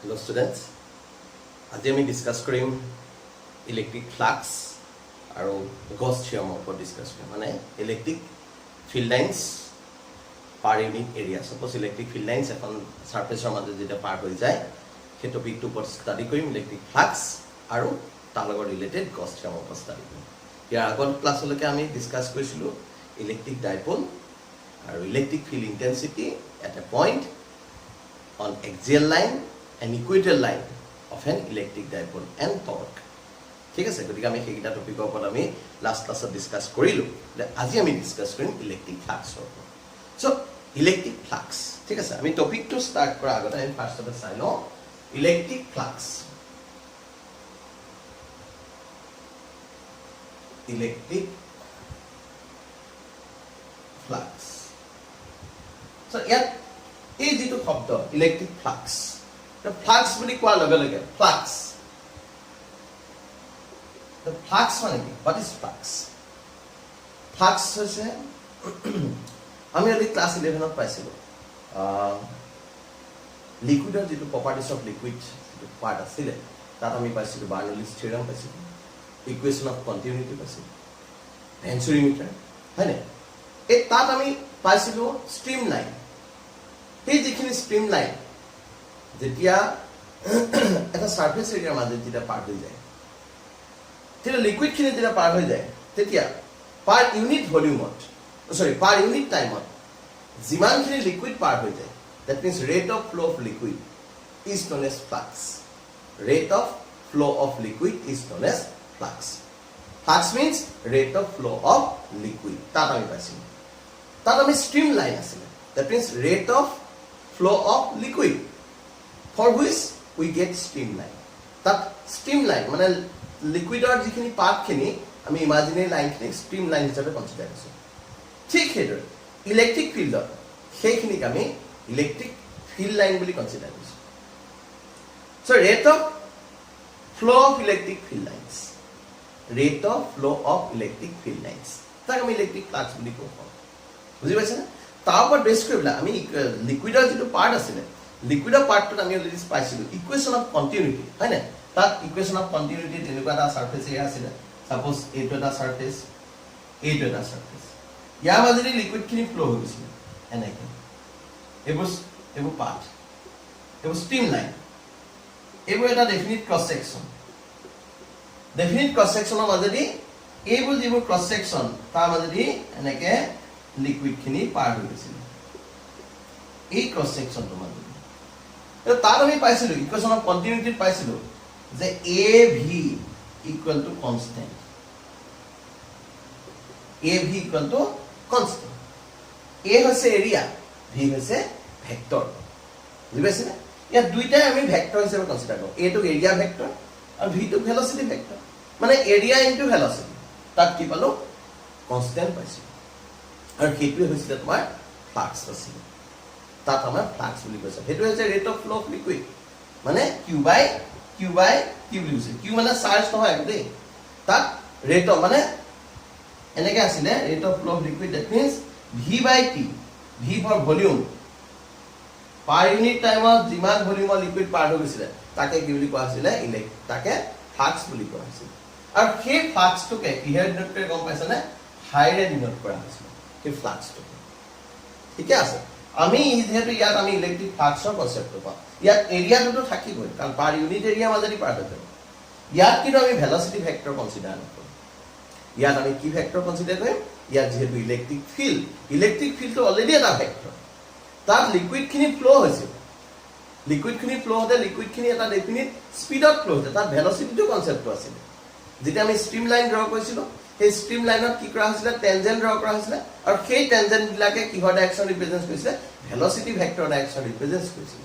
Hello students, আজি আমি discuss কৰিম ইলেক্ট্ৰিক ফ্লাক্স আৰু গছ থিয়ৰমৰ ওপৰত ডিসকাস কৰিম মানে electric field lines per unit area suppose electric field lines এখন সাৰফেসৰ মাজত যেটা পাৰ হৈ যায় সেই টপিকটো ওপৰত ষ্টাডি কৰিম ইলেক্ট্ৰিক ফ্লাক্স আৰু তাৰ লগত ৰিলেটেড গছ থিয়ৰমৰ ওপৰত ষ্টাডি কৰিম ইয়াৰ আগৰ ক্লাছলৈকে আমি ডিসকাস কৰিছিলো ইলেক্ট্ৰিক ডাইপোল আৰু electric field intensity at a point on axial line and equatorial line of an electric dipole and torque. ঠিক আছে গতিকে আমি সেইটা টপিকৰ ওপৰত আমি লাষ্ট ক্লাছত ডিসকাস কৰিলো আজি আমি ডিসকাস কৰিম ইলেক্ট্ৰিক ফ্লাক্সৰ ওপৰত সো ইলেক্ট্ৰিক ফ্লাক্স ঠিক আছে আমি টপিকটো স্টাৰ্ট কৰাৰ আগতে আমি ফাৰ্ষ্টতে চাই লওঁ electric flux electric flux so ইয়াত এই যেটো শব্দ ইলেক্ট্ৰিক ফ্লাক্স the flux বুলি কোৱাৰ লগে লগে flux the flux মানে কি what is flux flux হৈছে আমি আজি ক্লাস 11 ত পাইছিলো লিকুইডৰ যেটো প্ৰপাৰ্টিজ অফ লিকুইড পাৰ্ট আছিল তাত আমি পাইছিলো বাৰ্নৌলিছ থিওৰাম পাইছিলো ইকুৱেশ্যন অফ কন্টিনিউটি পাইছিলো টেনচৰিমিটাৰ হয়নে এই তাত আমি পাইছিলো ষ্ট্ৰীম লাইন এই যিখিনি ষ্ট্ৰীম লাইন যেতিয়া এটা সাৰফেস এৰিয়াৰ মাজত যেতিয়া পাৰ হৈ যায় তেতিয়া লিকুইড খিনি যেতিয়া পাৰ হৈ যায় তেতিয়া পাৰ ইউনিট ভলিউমত পাৰ ইউনিট টাইমত যিমানখিনি লিকুইড পাৰ হৈ যায় that means rate of flow of liquid is known as flux rate of flow of liquid is known as flux flux means rate of flow of liquid তাত আমি পাইছিলো তাত আমি ষ্ট্ৰীম লাইন আছিল that means rate of flow of liquid for which we get streamline that streamline মানে লিকুইডৰ যিখিনি part খিনি আমি ইমাজিনাৰী লাইন খিনি streamline হিচাপে কনসিডাৰ কৰিছো ঠিক হেদৰ ইলেক্ট্ৰিক ফিল্ডৰ সেইখিনি আমি ইলেক্ট্ৰিক ফিল্ড লাইন বুলি কনসিডাৰ কৰিছো so rate of flow of electric field lines rate of flow of electric field lines তাক আমি ইলেক্ট্ৰিক ফ্লাক্স বুলি কওঁ বুজি পাইছে না তাৰ ওপৰত বেছ কৰি আমি লিকুইডৰ যেটো পাৰ্ট আছিল লিকুইডৰ পাৰ্টটো আমি অলৰেডি পাইছিলো ইকুৱেশ্যন অফ কন্টিনিউটি হয় না তাত ইকুৱেশ্যন অফ কন্টিনিউটি তেনেকুৱা এটা সাৰফেস এৰিয়া আছিল সাপোজ এইটো এটা সাৰফেস এইটো এটা সাৰফেস ইয়াৰ মাজেদি লিকুইড খিনি ফ্লো হৈ গৈছিল এনেকৈ এইবোৰ পাৰ্ট এইবোৰ ষ্ট্ৰীম লাইন এইবোৰ এটা ডেফিনিট ক্ৰছ সেকশনৰ মাজেদি এইবোৰ যিবোৰ ক্ৰছ সেকশন তাৰ মাজেদি এনেকৈ লিকুইড খিনি পাৰ হৈ গৈছিল এই ক্ৰছ সেকশনটো মাজেদি তাত আমি পাইছিলো ইকুৱেশ্যন অফ কন্টিনিউটি পাইছিলো যে AV equal to constant AV equal to constant A হৈছে এৰিয়া V হৈছে ভেক্টৰ বুজি পাইছে না ইয়াত দুইটাই আমি ভেক্টৰ হিচাপে কনসিডাৰ কৰোঁ A টো এৰিয়া ভেক্টৰ আৰু V টো ভেলোচিটি ভেক্টৰ মানে এৰিয়া ইনটু ভেলোচিটি তাত কি পালো কনস্ট্যান্ট পাইছো আৰু সেইটোৱে হৈছিল তোমাৰ ফ্লাক্স আছিল তাত আমাৰ ফ্লাক্স বুলি কৈছে হেতু হৈছে rate of flow of liquid মানে Q বাই Q বুলি কৈছে Q মানে চাৰ্জ নহয় দেই তাত ৰেট অফ মানে এনেকৈ আছিলে rate of flow of liquid that means V by T V for volume per unit টাইমত যিমান ভলিউমৰ লিকুইড পাৰ হৈ গৈছিলে তাকে কি বুলি কোৱা হৈছিলে তাকে ফ্লাক্স বুলি কোৱা হৈছিল আৰু সেই ফ্লাক্সটোকে কিহে ডিনোট কৰে গম পাইছানে হাইৰে ডিনোট কৰা হৈছিল সেই ফ্লাক্সটো ঠিক আছে আমি যেহেতু ইয়াত আমি ইলেক্ট্ৰিক ফ্লাক্সৰ কনসেপ্টটো পাওঁ ইয়াত এৰিয়াটো থাকিবই কাৰণ পাৰ ইউনিট এৰিয়া মাজেদি পাৰ হৈ যাব ইয়াত কিন্তু আমি ভেলোচিটি ভেক্টৰ কনসিডাৰ নকৰোঁ ইয়াত আমি কি ভেক্টৰ কনসিডাৰ কৰিম ইয়াত যেহেতু ইলেক্ট্ৰিক ফিল্ডটো অলৰেডি এটা ভেক্টৰ তাত লিকুইড খিনি ফ্লো হৈছে লিকুইড খিনি এটা ডেফিনিট স্পীডত ফ্লো হৈছে তাত ভেলোচিটিটো কনসেপ্টটো আছিল যেতিয়া আমি ষ্ট্ৰীম লাইন ড্ৰ কৰিছিলো সেই ষ্ট্ৰীম লাইনত কি কৰা হৈছিল টেনজেন্ট ড্ৰ কৰা হৈছিল আৰু সেই টেনজেন্ট বিলাকে কিহৰ ডাইৰেকশন ৰিপ্ৰেজেন্ট কৰিছে ভেলোচিটি ভেক্টৰ ডাইৰেকশন ৰিপ্ৰেজেন্ট কৰিছিল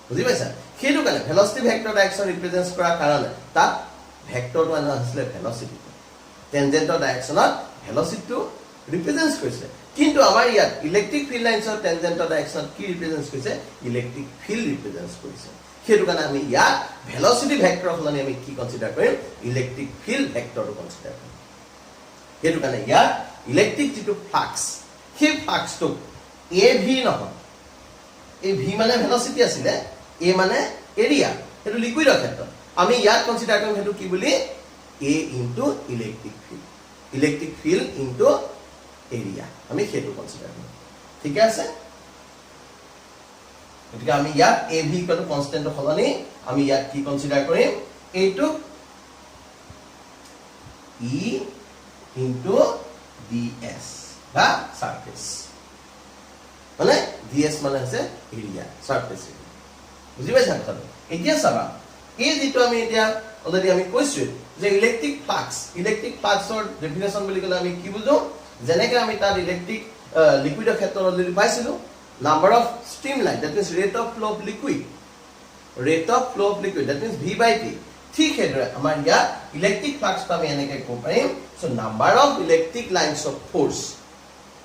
বুজি পাইছা সেইটো কাৰণে ভেলোচিটি ভেক্টৰ ডাইৰেকশন ৰিপ্ৰেজেন্ট কৰাৰ কাৰণে তাত ভেক্টৰটো আনা হৈছিল ভেলোচিটি টেনজেন্টৰ ডাইৰেকশনত ভেলোচিটিটো ৰিপ্ৰেজেন্ট কৰিছে কিন্তু আমাৰ ইয়াত ইলেক্ট্ৰিক ফিল্ড লাইনছৰ টেনজেন্টৰ ডাইৰেকশনত কি ৰিপ্ৰেজেন্ট কৰিছে ইলেক্ট্ৰিক ফিল্ড ৰিপ্ৰেজেন্ট কৰিছে সেইটো কাৰণে আমি ইয়াত ভেলোচিটি ভেক্টৰ হলনি আমি কি কনসিডাৰ কৰিম ইলেক্ট্ৰিক ফিল্ড ভেক্টৰটো কনসিডাৰ কৰিম সেইটো কাৰণে ইয়াত ইলেক্ট্ৰিক যেটো ফ্লাক্স সেই ফ্লাক্সটো AV নহয় এই V মানে ভেলোচিটি আছিল এ মানে এৰিয়া হেতু লিকুইডৰ ক্ষেত্ৰত আমি ইয়াত কনসিডাৰ কৰিম হেতু কি বুলি E into electric field into area আমি হেতু কনসিডাৰ কৰিম ঠিক আছে গতিকে আমি ইয়াত A V equal to constant সলনি আমি ইয়াত কি কনসিডাৰ কৰিম এইটো ই ইনটু ds বা সারফেস মানে ds মানে আছে এরিয়া সারফেস এরিয়া বুঝি পাইছা কথাটো এতিয়া চাবা এই যেটো আমি এতিয়া অলরেডি আমি কৈছো যে ইলেক্ট্রিক ফ্লাক্সৰ ডেফিনেশন বুলি কলে আমি কি বুঝো যেনেকৈ আমি তাৰ ইলেক্ট্ৰিক লিকুইডৰ ক্ষেত্ৰত অলরেডি পাইছিলো number of streamline that means rate of flow of liquid that means v by t ঠিক হেদৰে আমাৰ ইয়াত ইলেক্ট্ৰিক ফ্লাক্সটো আমি এনেকৈ ক'ব পাৰিম so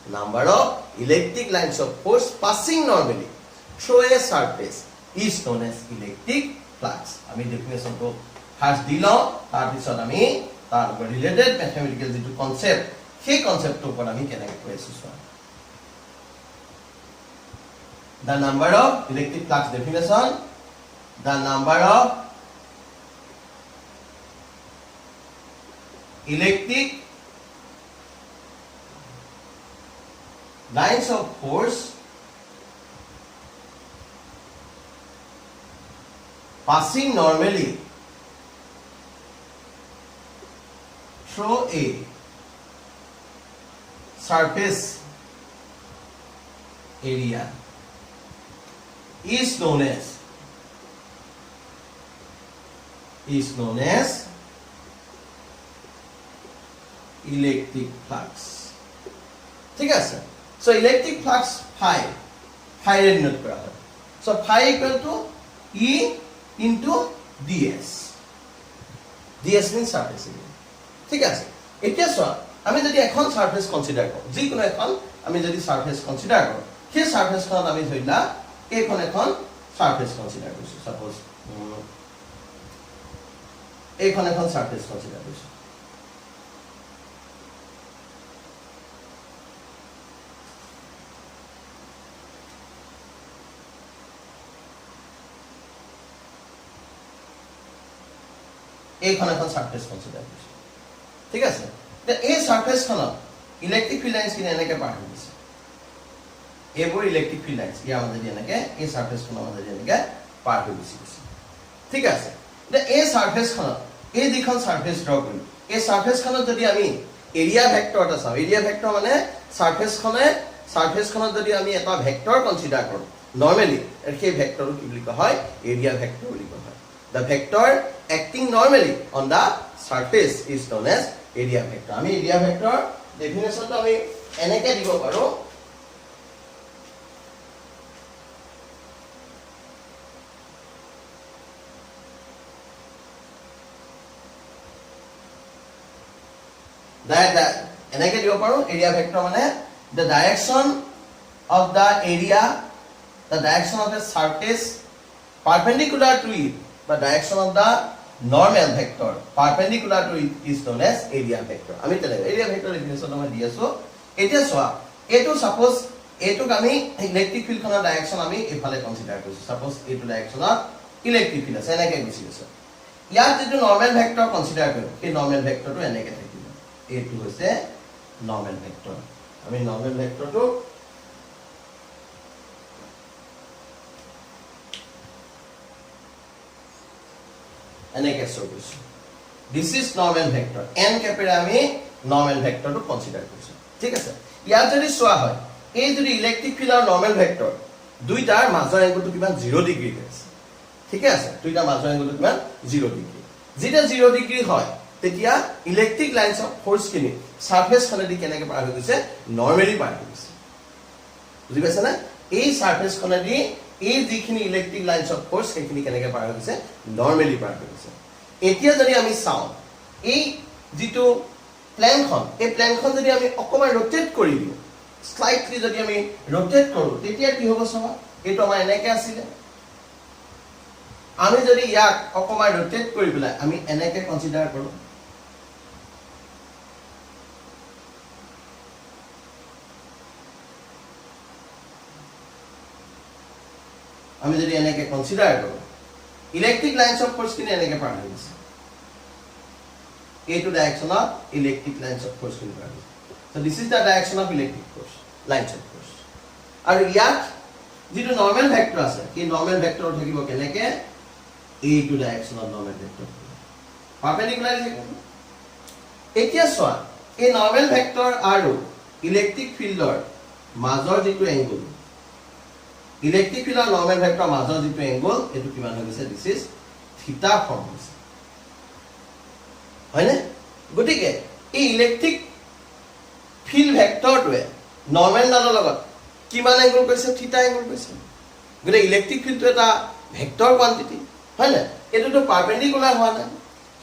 number of electric lines of force passing normally through a surface is known as electric flux আমি definition তো first দিলো তার পিছত আমি তার রিলেটেড ম্যাথমেটিক্যাল যেটো কনসেপ্ট সেই কনসেপ্টৰ ওপৰত আমি কেনেকৈ কৈছো the number of electric flux definition the number of electric lines of force passing normally through a surface area is known as electric flux ঠিক আছে so electric flux phi রে denote কৰা হয় so phi equal to e into ds means surface area ঠিক আছে এতিয়া চোৱা আমি যদি এখন সাৰফেস কনসিডাৰ কৰো যিকোনো এখন আমি যদি সাৰফেস কনসিডাৰ কৰো সেই সাৰফেসখন আমি ধৰিলা এইখন এখন সাৰফেস কনসিডাৰ কৰিছো সাপোজ এইখন এখন সাৰফেস কনসিডাৰ কৰিছো এইখন এখন সাৰফেস কনসিডাৰ কৰিছো ঠিক আছে তে এই সাৰফেসখনত ইলেক্ট্ৰিক ফিল্ড লাইনস কিনে এনেকৈ পাৰ হৈ গৈছে এইবোৰ ইলেক্ট্ৰিক ফিল্ড লাইনস ইয়াৰ মাজেদি এনেকৈ এই সাৰফেসখনৰ মাজেদি এনেকৈ পাৰ হৈ গৈছে ঠিক আছে তে এই সাৰফেসখনত এই দুখন সাৰফেস ড্ৰ কৰিম এই সাৰফেসখনত যদি আমি এৰিয়া ভেক্টৰ এটা চাওঁ এৰিয়া ভেক্টৰ মানে সাৰফেসখনত যদি আমি এটা ভেক্টৰ কনসিডাৰ কৰো নৰমালি সেই ভেক্টৰটো কি বুলি কোৱা হয় এৰিয়া ভেক্টৰ বুলি কোৱা হয় the vector acting normally on the surface is known as area vector আমি area vector definition তো আমি এনেকৈ দিব পাৰো that এনেকৈ দিব পাৰো area vector মানে the direction of the area the direction of the surface perpendicular to it the direction of the normal vector perpendicular to it is known as area vector আমি তেনে area vector definition আমি দি আছো এতিয়া সোয়া এটো suppose এটোক আমি electric field খনৰ direction আমি এফালে কনসিডাৰ কৰিছো সাপোজ এটো ডাইৰেকশনত ইলেক্ট্ৰিক ফিল্ড আছে এনেকৈ গুছি গৈছে ইয়াত যেটো নৰমাল ভেক্টৰ কনসিডাৰ কৰিম এই নৰমাল ভেক্টৰটো এনেকৈ থাকিব এটো হৈছে নৰমাল ভেক্টৰ আমি নৰমাল ভেক্টৰটো এনেকৈ শো কৰিছো this is normal vector n capital আমি নৰমাল ভেক্টৰটো কনসিডাৰ কৰিছো ঠিক আছে ইয়াত যদি সোয়া হয় এই যদি ইলেক্ট্ৰিক ফিল্ড আৰু নৰমাল ভেক্টৰ দুইটাৰ মাজৰ এংগলটো কিমান 0 ডিগ্ৰী আছে ঠিক আছে দুইটাৰ মাজৰ এংগলটো কিমান 0 ডিগ্ৰী যেটা 0 ডিগ্ৰী হয় তেতিয়া ইলেক্ট্ৰিক লাইনস অফ ফোৰ্স কিনি সাৰফেস খনেদি কেনেকৈ পাৰ হৈ গৈছে নৰমালি পাৰ হৈ গৈছে বুজি পাইছা না এই সাৰফেস খনেদি এই যিখিনি ইলেক্ট্ৰিক লাইনস অফ ফোৰ্স সেইখিনি কেনেকৈ পাৰ হৈ গৈছে নৰমালি পাৰ হৈ গৈছে এতিয়া যদি আমি চাও এই যেটো প্লেনখন এই প্লেনখন যদি আমি অকমান রোটেট কৰি দিও স্লাইটলি যদি আমি ৰোটেট কৰো তেতিয়া কি হ'ব চাবা এটো আমাৰ এনেকৈ আছিল আমি যদি ইয়াক অকমান ৰোটেট কৰি পেলাই আমি এনেকৈ কনসিডাৰ কৰো আমি যদি এনেকে কনসিডাৰ কৰো ইলেক্ট্ৰিক লাইন্স অফ ফোৰ্স কিনে এনেকে পাৰ হৈ গৈছে এইটো ডাইৰেকশনত ইলেক্ট্ৰিক লাইন্স অফ ফোৰ্স কিনে পাৰ হৈ গৈছে so this is the direction of electric force lines of force আৰু ইয়াত যেটো নৰ্মেল ভেক্টৰ আছে কি নৰ্মেল ভেক্টৰ থাকিব কেনেকে এইটো ডাইৰেকশনত নৰ্মেল ভেক্টৰ পাৰপেন্ডিকুলাৰ থাকিব এতিয়া চোৱা এই নৰ্মেল ভেক্টৰ আৰু ইলেক্ট্ৰিক ফিল্ডৰ মাজৰ যেটো এংগল ইলেক্ট্ৰিক ফিল্ডৰ নৰ্মেল ভেক্টৰ মাজৰ যেটো এংগল এটো কিমান হৈ গৈছে দিস ইজ থিটা ফৰ্ম হৈছে হয়নে গতিকে এই ইলেক্ট্ৰিক ফিল্ড ভেক্টৰটোৱে নৰ্মেল ডালৰ লগত কিমান এংগল কৈছে থিটা এংগল কৈছে গতিকে ইলেক্ট্ৰিক ফিল্ডটো এটা ভেক্টৰ কোৱান্টিটি হয়নে এটোটো পাৰপেন্ডিকুলাৰ হোৱা নাই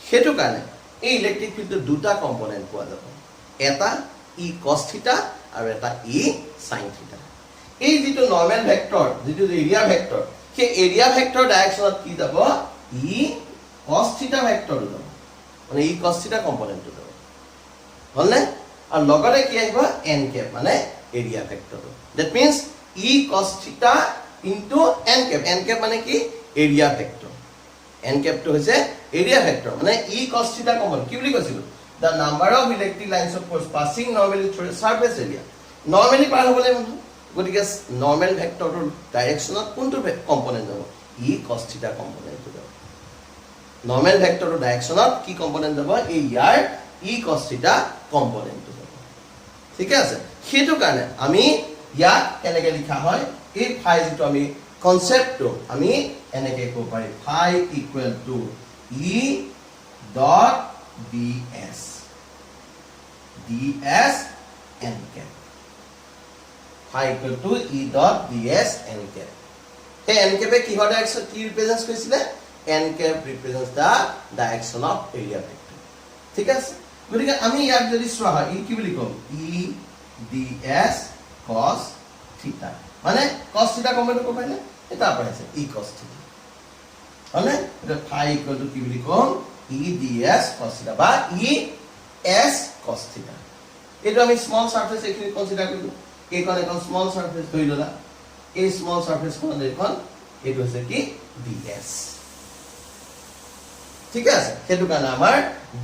হেতু কাৰণে এই ইলেক্ট্ৰিক ফিল্ডৰ দুটা কম্পোনেন্ট পোৱা যাব এটা ই cos থিটা আৰু এটা ই sin থিটা এই যেটো নৰ্মেল ভেক্টৰ যেটো এৰিয়া ভেক্টৰ সেই এৰিয়া ভেক্টৰ ডাইৰেকশনত কি যাব ই cos থিটা ভেক্টৰ যাব মানে ই cos থিটা কম্পোনেন্টটো যাব হলনে আৰু লগতে কি আহিব n cap মানে area ভেক্টৰটো that means e cos theta into n cap মানে কি area vector n cap to হৈছে এৰিয়া ভেক্টৰ মানে e cos theta কমন কি বুলি কৈছিল the number of electric lines of force passing normally through a surface area normally পাৰ হ'বলে গতিকে normal ভেক্টৰটোৰ ডাইৰেকশনত কোনটো কম্পোনেন্ট যাব e cos theta কম্পোনেন্টটো যাব নৰ্মেল ভেক্টৰটোৰ ডাইৰেকশনত কি কম্পোনেন্ট যাব এই ইয়াৰ e cos theta কম্পোনেন্টটো যাব ঠিক আছে হেতু কাৰণে আমি ইয়াত কেনেকৈ লিখা হয় এই ফাই যেটো আমি কনসেপ্টটো আমি এনেকৈ ক'ব পাৰি phi equal to E dot ds ds n cap phi equal to E dot ds n cap এই n cap কি হয় ডাইৰেকশন কি ৰিপ্ৰেজেন্ট কৰিছিলে n cap represents the direction of area vector ঠিক আছে গতিকে আমি ইয়াত যদি চোৱা হয় ই কি বুলি ক'ম ই ds cos theta মানে cos theta কমেন্ট কৰিব পাৰিলে এটা পাইছে e cos theta হয়নে এটা phi ইকুৱেল টু কি বুলি ক'ম e ds cos theta বা e s cos theta এটো আমি স্মল সারফেস এখানে কনসিডার কৰিলো এইখন এখন স্মল সাৰফেস ধৰি ললা এই স্মল সাৰফেস খন দেখুন এটো হৈছে কি ds ঠিক আছে হেতু কাৰণে আমাৰ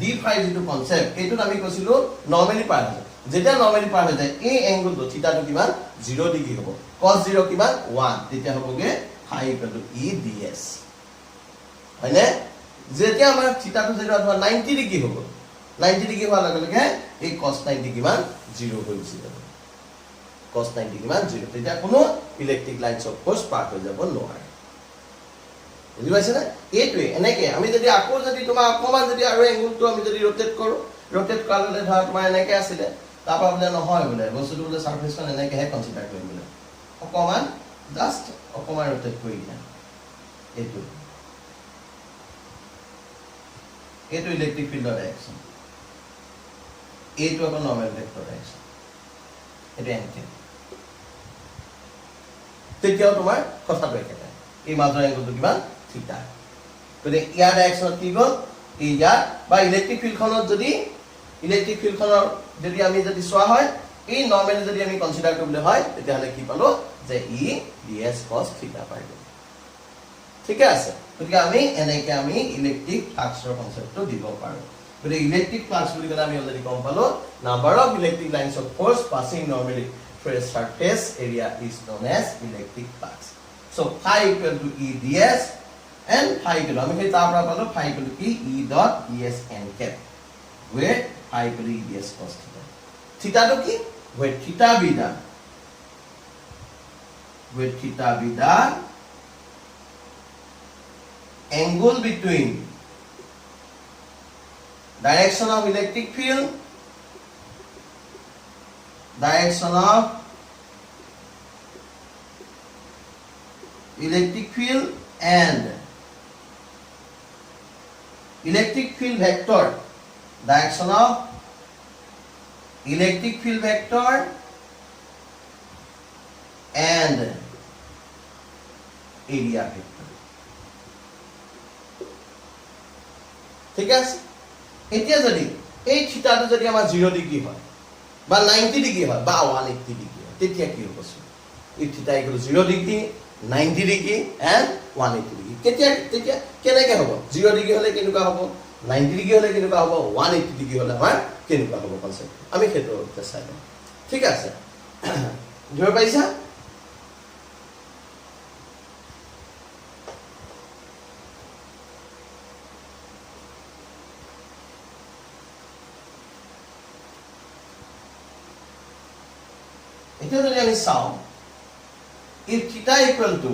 d phi যেটো কনসেপ্ট এটো আমি কৈছিলো নৰমালি পাৰ হয় যেটা নৰমালি পাৰ হৈ যায় এই এংগলটো থিটাটো কিমান 0 ডিগ্ৰী হ'ব cos 0 কিমান 1 তেতিয়া হ'বগে phi equal to e ds হয়নে যেতিয়া আমাৰ থিটাটো যেটা অথবা 90 ডিগ্ৰী হ'ব 90 ডিগ্ৰী হোৱাৰ লগে লগে এই cos 90 কিমান 0 হৈ গুচি যাব cos 90 কিমান 0 তেতিয়া কোনো ইলেক্ট্ৰিক লাইন্স অফ ফোৰ্স পাৰ হৈ যাব নোৱাৰে বুজি পাইছে না এইটোৱে এনেকে আমি যদি আকৌ যদি তোমাৰ অকমান যদি আৰু এংগলটো আমি যদি ৰোটেট কৰো ৰোটেট কৰালে ধৰা তোমাৰ এনেকে আছিল তাপা বলে নহয় বলে বস্তুটো বলে সাৰফেসখন এনেকে হে কনসিডাৰ কৰিম বলে অকমান জাস্ট অকমান ৰোটেট কৰি দিয়া এইটো ইলেক্ট্ৰিক ফিল্ডৰ ডাইৰেকশন এইটো আকৌ নৰ্মেল ভেক্টৰ ডাইৰেকশন এটা এনকে তেতিয়াও তোমাৰ কথাটো একেটা এই মাজৰ এংগলটো কিমান থিটা গতিকে ইয়াৰ ডাইৰেকশনত কি গ'ল এই ইয়াৰ বা ইলেক্ট্ৰিক ফিল্ডখনত যদি আমি যদি চোৱা হয় এই নৰ্মেলি যদি আমি কনসিডাৰ কৰিবলৈ হয় তেতিয়া হলে কি পালো যে ই ds cos থিটা পাই গ'ল ঠিক আছে গতিকে আমি এনেকে আমি ইলেক্ট্ৰিক ফ্লাক্সৰ কনসেপ্টটো দিব পাৰো গতিকে ইলেক্ট্ৰিক ফ্লাক্স বুলি ক'লে আমি অলৰেডি গম পালো number of electric lines of force passing normally through a surface area is known as electric flux so phi equal to e ds and phi equal আমি সেই তাৰ পৰা পালো phi equal to e dot ds n cap where phi equal to e ds cos theta theta to ki where theta be the angle between direction of electric field and electric field vector direction of electric field vector and area vector ঠিক আছে এতিয়া যদি এই থিটাটো যদি আমাৰ 0 degree হয় বা 90 degree হয় বা 180 ডিগ্ৰী হয় তেতিয়া কি হ'ব এই থিটা equal 0 degree 90 degree and 180 degree তেতিয়া কেনেকৈ হ'ব 0 ডিগ্ৰী হ'লে কেনেকুৱা হ'ব 90 ডিগ্ৰী হ'লে কেনেকুৱা হ'ব 180 ডিগ্ৰী হ'লে আমাৰ কেনেকুৱা হ'ব কনচেপ্ট আমি সেইটো চাই লওঁ ঠিক আছে ধৰিব পাৰিছা এতিয়া যদি আমি চাওঁ if theta equal to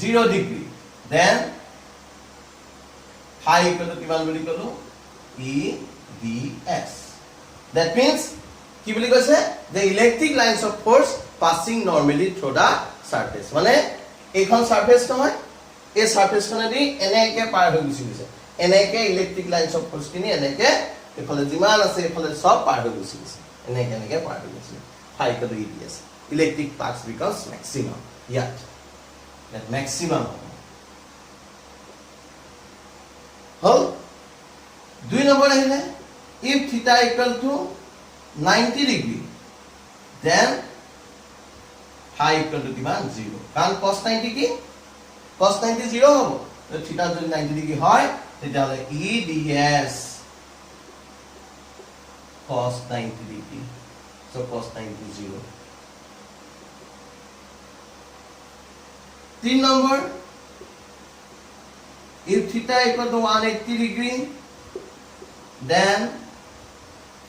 0 degree then phi equal to কিমান বুলি কলো E ds that means কি বুলি কৈছে the electric lines of force passing normally through the surface মানে এইখন সারফেস নহয় এই সারফেস খনেদি এনেকে পাৰ হৈ গৈছে এনেকে ইলেক্ট্ৰিক লাইনস অফ ফোৰ্স কিনি এনেকে এফালে যিমান আছে এফালে সব পাৰ হৈ গৈছে এনেকে পাৰ হৈ গৈছে phi equal to E ds electric flux becomes maximum yet that maximum হল দুই নম্বৰ আহিলে if theta equal to 90 degree then phi equal to কিমান 0 কাৰণ cos 90 কি cos 90 0 হ'ব তো theta যদি 90 ডিগ্ৰী হয় তেতিয়াহলে E ds cos 90 degree so cos 90 0 3 number if theta equal to 180 degree then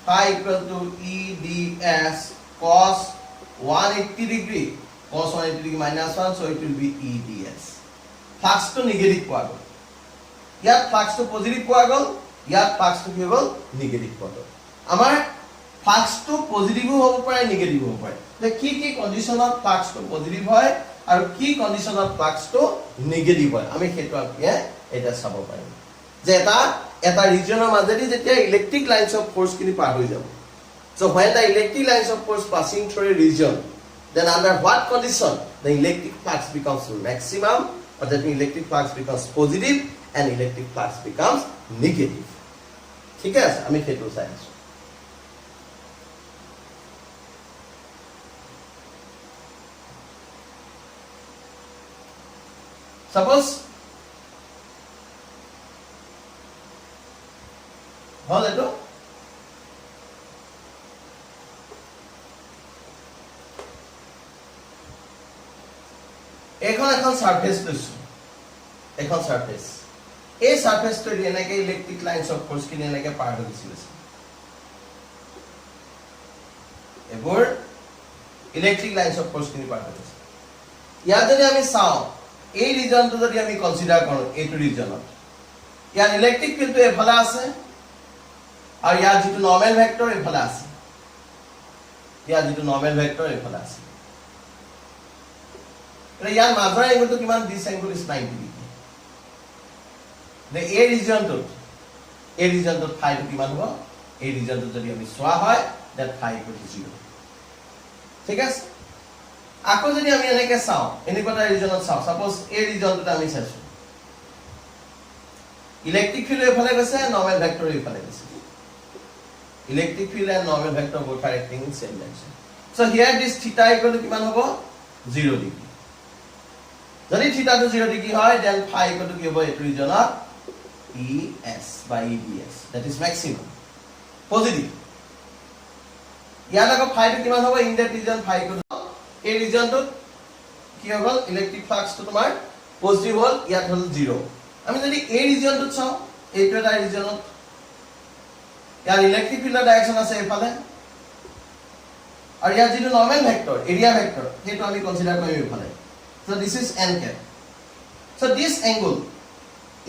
phi equal to E ds cos 180 degree cos 180 degree minus 1 so it will be E ds flux to negative পোৱা গ'ল ইয়াত flux to positive পোৱা গ'ল ইয়াত flux to কি হ'ল negative পোৱা গ'ল আমাৰ flux to positive হ'ব পাৰে negative হ'ব পাৰে তে কি কন্ডিশনত flux to positive হয় আৰু কি কন্ডিশনত flux to negative হয় আমি সেইটো আপিয়ে এটা চাব পাৰিম যে এটা ৰিজনৰ মাজেদি যেতিয়া ইলেক্ট্ৰিক লাইনস অফ ফোৰ্স কিনি পাৰ হৈ যাব so when the electric lines of force passing through a region then under what condition the electric flux becomes maximum or that means electric flux becomes positive and electric flux becomes negative ঠিক আছে আমি সেইটো চাই আছো suppose হল এটো এখন surface লৈছো এখন সারফেস এই সারফেসটো এনেকে ইলেক্ট্রিক লাইনস অফ ফোর্স কিনে এনেকে পাৰ হৈ গৈছে এবোৰ ইলেক্ট্ৰিক লাইনস অফ ফোৰ্স কিনে পাৰ হৈ গৈছে ইয়াত যদি আমি চাও এই ৰিজনটো যদি আমি কনসিডাৰ কৰো এইটো ৰিজনত ইয়াৰ ইলেক্ট্ৰিক ফিল্ডটো এফালে আছে আৰু ইয়াৰ যেটো নৰমাল ভেক্টৰ এফালে আছে ইয়াৰ যেটো নৰমাল ভেক্টৰ এফালে আছে ইয়াৰ মাজৰ এংগলটো কিমান দিস এংগল ইজ 90 ডিগ্ৰী নে এই ৰিজনটোত ফাই টো কিমান হ'ব এই ৰিজনটো যদি আমি সোৱা হয় দ্যাট ফাই ইকুৱেল টু 0 ঠিক আছে আকৌ যদি আমি এনেকে চাও এনেকুৱা ৰিজনত চাও সাপোজ এই ৰিজনটোত আমি চাইছো ইলেক্ট্ৰিক ফিল্ড এফালে গৈছে নৰমাল ভেক্টৰ এফালে গৈছে electric field and normal vector both are acting in same direction so here this theta equal to কিমান হ'ব 0 degree যদি theta to 0 degree হয় then phi equal to কি হ'ব এই ৰিজনত es by ds that is maximum positive ইয়াত আকৌ phi to কিমান হ'ব in that region phi equal to এই ৰিজনটোত কি হ'ব ইলেক্ট্ৰিক ফ্লাক্স তো তোমাৰ পজিটিভ হ'ল ইয়াত হ'ল 0 আমি যদি এই ৰিজনটোত চাও এইটো এটা ৰিজনত ইয়াৰ ইলেক্ট্ৰিক ফিল্ডৰ ডাইৰেকশন আছে এফালে আৰু ইয়াৰ যেটো নৰমাল ভেক্টৰ এৰিয়া ভেক্টৰ হেতু আমি কনসিডাৰ কৰিম এফালে so this is n cap so this angle